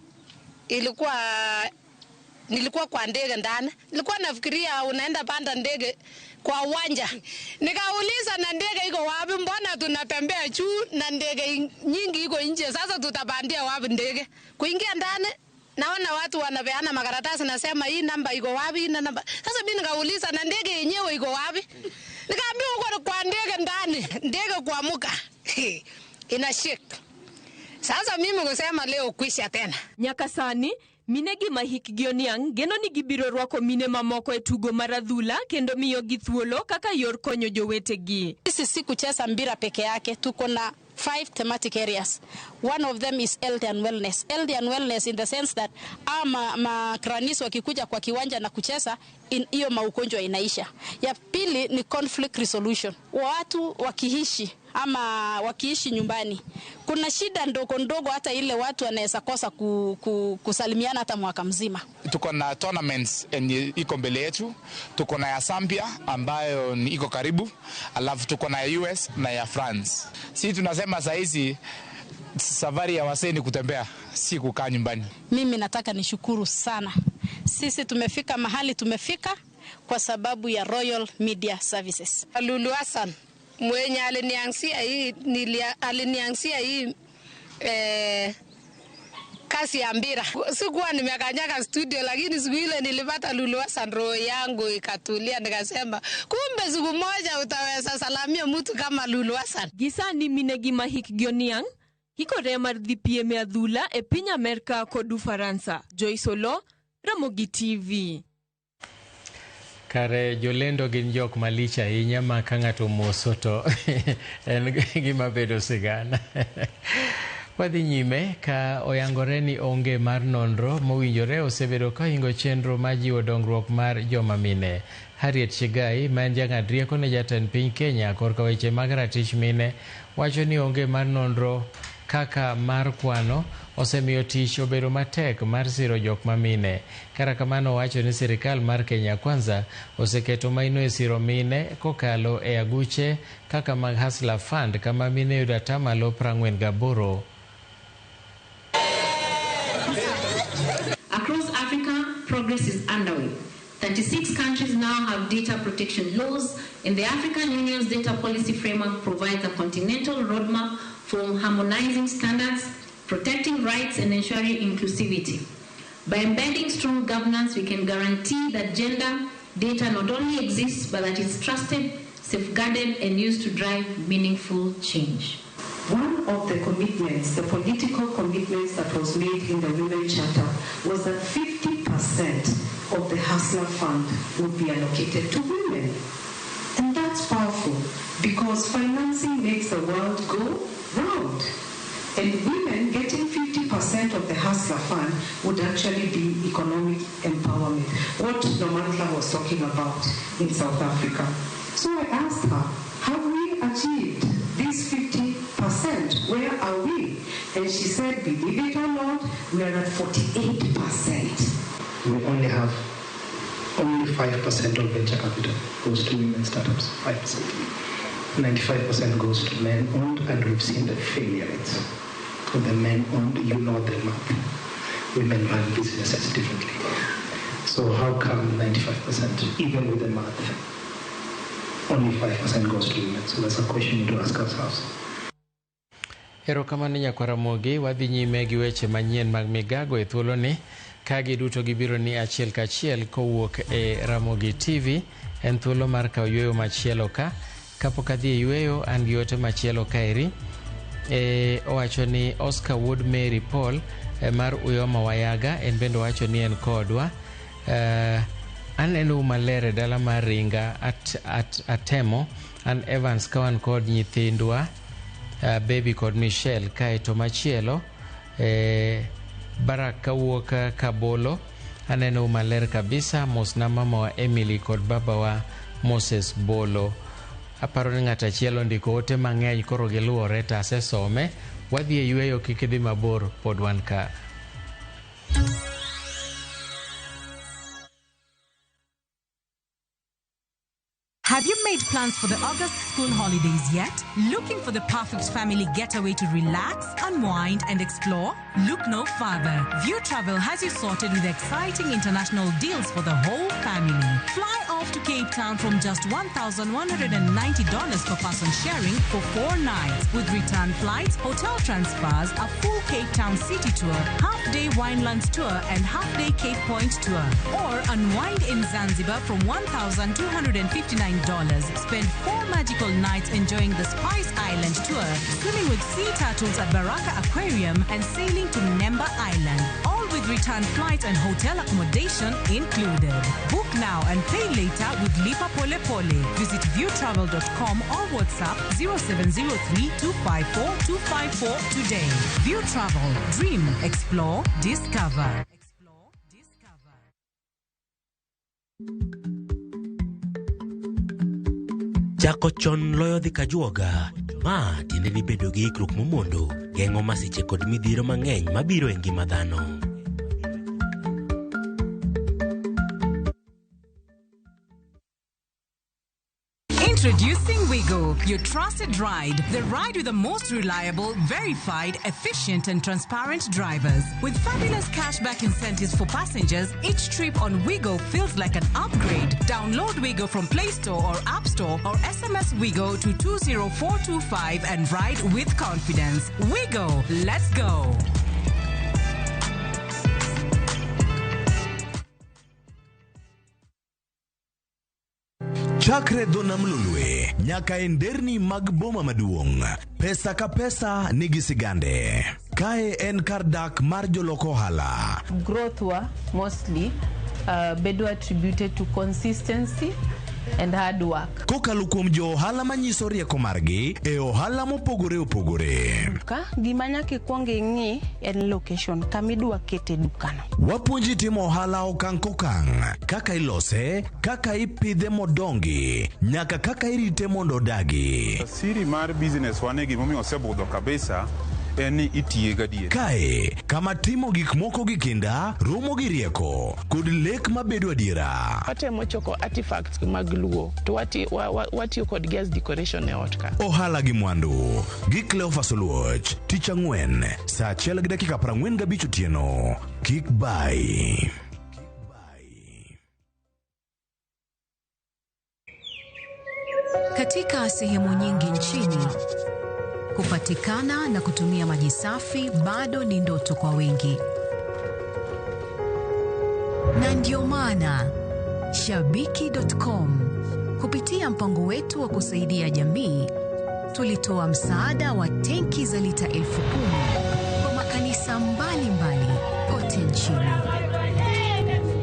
nilikuwa kwa ndege ndani. Nilikuwa nafikiria unaenda panda ndege kwa uwanja. Nikauliza na ndege iko wapi, mbona tunatembea juu na ndege nyingi iko nje, sasa tutapandia wapi ndege? Kuingia ndani naona watu wanapeana makaratasi nasema hii namba iko wapi, hii namba. Sasa mimi nikauliza na ndege yenyewe iko wapi? Nikaambiwa uko kwa ndege ndani, ndege kuamuka. Inashika. Sasa mimi kusema leo kwisha tena. Nyakasani minegi ma hikgi oniang' geno ni gibiro rwako mine mamoko e tugo mar adhula kendo miyo gi thuolo kaka yor konyo jowetegi. Sisi si kucheza mpira peke yake, tuko na 5 thematic areas. One of them is health and wellness. Health and wellness in the sense that makranis wakikuja kwa kiwanja na kucheza, hiyo maugonjwa inaisha. Ya pili ni conflict resolution. Watu wakiishi ama wakiishi nyumbani, kuna shida ndogo ndogo hata ile watu wanaweza kosa kusalimiana hata mwaka mzima. Tuko na tournaments yenye iko mbele yetu, tuko na ya Zambia ambayo iko karibu, alafu tuko na ya US na ya France. Sisi tunasema saa hizi safari ya wasee ni kutembea, si kukaa nyumbani. Mimi nataka nishukuru sana. Sisi tumefika mahali tumefika kwa sababu ya Royal Media Services. Lulu Hassan mwenye alinianzia hii kasi ya mpira. Sikuwa nimekanyaga studio, lakini siku ile nilipata Lulu Hassan, roho yangu ikatulia, nikasema kumbe siku moja utaweza salamia mtu kama Lulu Hassan. Gisani minegi mahik gioniang hiko remar dhi piem e adhula e piny Amerka kod Ufaransa. Joyce Olo, Ramogi TV. Kare jolendo gin jok malich ahinya ma ka ng'ato moso to en gima bedo sigana. Wadhi nyime ka oyangore ni onge mar nonro mowinjore osebedo ka hingo chenro ma jiwo dongruok mar joma mine. Harriet Chigai, ma en jang'ad rieko ne jatend piny Kenya korka weche mag ratich mine, wacho ni onge mar nonro kaka mar kwano osemiyo tich obedo matek mar siro jok mamine. Kata kamano wacho ni sirikal mar Kenya Kwanza oseketo maino e siro mine kokalo e aguche kaka mag Hustler Fund kama mine yudo atamalo 48. Across Africa, progress is underway. 36 countries now have data protection laws, and the African Union's data policy framework provides a continental roadmap for harmonizing standards, protecting rights, and ensuring inclusivity. By embedding strong governance, we can guarantee that gender data not only exists, but that it's trusted, safeguarded, and used to drive meaningful change. One of the commitments, the political commitments that was made in the Women Charter was that 50% of the Hustler Fund would be allocated to women. And that's powerful because financing makes the world go round. And women getting 50% of the Hustler Fund would actually be economic empowerment, what Nomantla was talking about in South Africa. So I asked her, have we achieved this 50%? Where are we? And she said, believe it or not, we are at 48%. We only 5% of venture capital goes to women startups, 5%. 95% goes to men-owned, and we've seen the failure rates. For the men-owned, you know the map. Women run businesses differently. So how come 95%, even with the math, only 5% goes to women? So that's a question to ask ourselves. Erokamano nyakwara Mogi, wadhi nyime gi weche manyien mag MIGAGO e thuolo ni kagi duto gibiro ni achiel kachiel kowuok e Ramogi TV. En thuolo mar kawo yueyo machielo ka. Kapok adhi e yueyo an gi ote machielo kaeri. Owacho ni Oscar Wood Mary Paul mar Uyoma Wayaga en bendo wacho ni en kodwa. Aneno malere dala mar Ringa atemo an Evans kawan kod nyithindwa Baby kod Michelle kaeto machielo Barak kawuok Kabolo. Aneno maler kabisa mosna mama wa Emily kod baba wa Moses Bolo. Aparo ni ng'ata chielo ndiko ote mang'eny koro giluore ta asesome. Wadhi e yueyo kik idhi mabor pod wan ka. Have you made plans for the August school holidays yet? Looking for the perfect family getaway to relax, unwind, and explore? Look no further. View Travel has you sorted with exciting international deals for the whole family. Fly off to Cape Town from just $1,190 per person sharing for 4 nights with return flights, hotel transfers, a full Cape Town city tour, half-day Winelands tour, and half-day Cape Point tour. Or unwind in Zanzibar from $1,259. Spend 4 magical nights enjoying the Spice Island tour, swimming with sea turtles at Baraka Aquarium, and sailing to Nemba Island. All with return flights and hotel accommodation included. Book now and pay later with Lipa Pole Pole. Visit viewtravel.com or WhatsApp 0703-254-254 today. View Travel. Dream, explore, discover. Chako chon loyo dhi kajuoga. Ma tiende ni bedo gi ikruok momondo, geng'o masiche kod midhiro mang'eny mabiro e ngima dhano. Introducing MIGAGO, your trusted ride. The ride with the most reliable, verified, efficient, and transparent drivers. With fabulous cashback incentives for passengers, each trip on MIGAGO feels like an upgrade. Download MIGAGO from Play Store or App Store or SMS MIGAGO to 20425 and ride with confidence. MIGAGO, let's go. Chakre Donam Lulwe, nyaka enderni mag boma maduong'. Pesa ka pesa nigi sigande. Kae en kardak mar joloko hala. Growth were mostly bedo attributed to consistency and hard work. Kokalo kuom jo ohala manyiso rieko margi e ohala mopogore opogore. Ka gima nyaka kuong ing'i en location kamidwa kete dukano. Wapuonji timo ohala okang' kokang', kaka ilose, kaka ipidhe modongi, nyaka kaka irite mondo odagi. Siri mar business wane gimomiyo osebudho kabisa eni itiye gadier. Kae, kama timo gik moko gi kinda, romo gi rieko, kod lek mabedo adiera. Watemo choko artifacts mag luo, to watiyo kod gas decoration e ot ka. Ohala gi mwandu, gi Cleophas Oluoch, tich ang'wen, saa 1:45 otieno. Kik bai. Katika sehemu nyingi nchini, kupatikana na kutumia maji safi bado ni ndoto kwa wengi. Na ndio maana Shabiki.com kupitia mpango wetu wa kusaidia jamii tulitoa msaada wa tenki za lita 10,000 kwa makanisa mbalimbali kote nchini.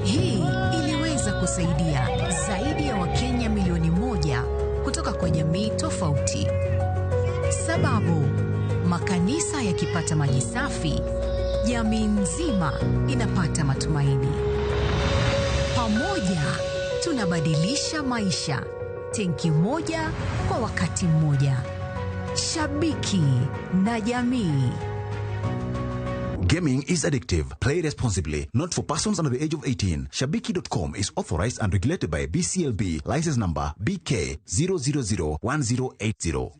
Hii iliweza kusaidia zaidi ya Wakenya milioni 1 kutoka kwa jamii tofauti. Sababu makanisa yakipata maji safi, jamii nzima inapata matumaini. Pamoja tunabadilisha maisha, tenki moja kwa wakati mmoja. Shabiki na jamii. Gaming is addictive. Play responsibly. Not for persons under the age of 18. Shabiki.com is authorized and regulated by BCLB. License number BK 0001080.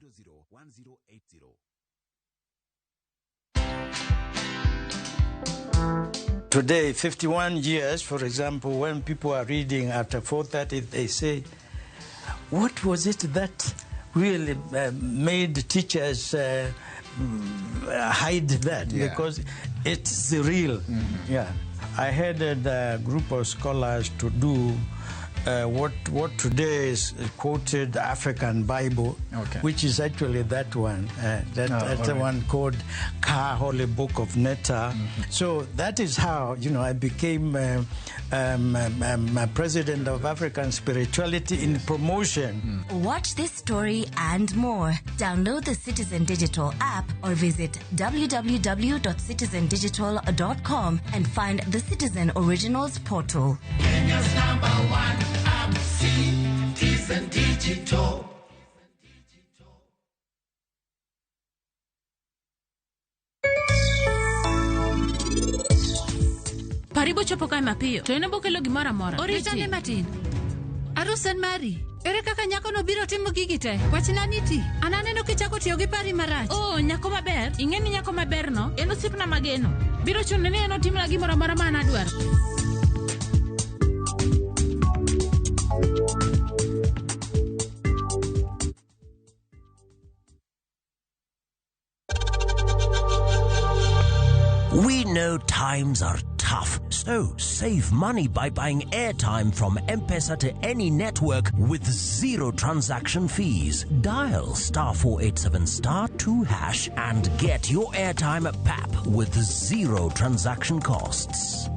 Today, 51 years, for example, when people are reading after 4:30, they say, what was it that really made teachers hide that? Yeah. Because it's real. Yeah. I headed a group of scholars to do what today is quoted African Bible, which is actually that one, that's the one called Ka, Holy Book of Netta. So that is how, I became president of African Spirituality in Promotion. Watch this story and more. Download the Citizen Digital app or visit www.citizendigital.com and find the Citizen Originals portal. Kenya's #1 app, Citizen Digital. Paribo chopo kae mapiyo. To ine bokelo gimoro amora. Oritane matin. Arusen mari. Ere kaka nyako no biro timo gigi te? Wachna niti. Ananeno kichako tiyo gi pari marach. Oh, nyako maber. Ing'eni nyako maber no en osiepna mageno. Biro chuno ni eno timna gimoro amora ma anadwaro. We know times are tough, so save money by buying airtime from M-Pesa to any network with 0 transaction fees. Dial *487*2# and get your airtime PAP with 0 transaction costs.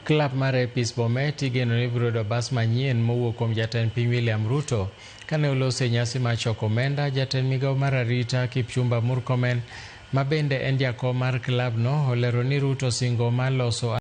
Klab mar Epis Bomet igeno ni biro yudo bas manyien mowuok kuom jatend piny William Ruto. Kane olose nyasi mar choko omenda, jatend migawo mar arita Kipchumba Murkomen, ma bende en jakom mar klabno, olero ni Ruto singo mar loso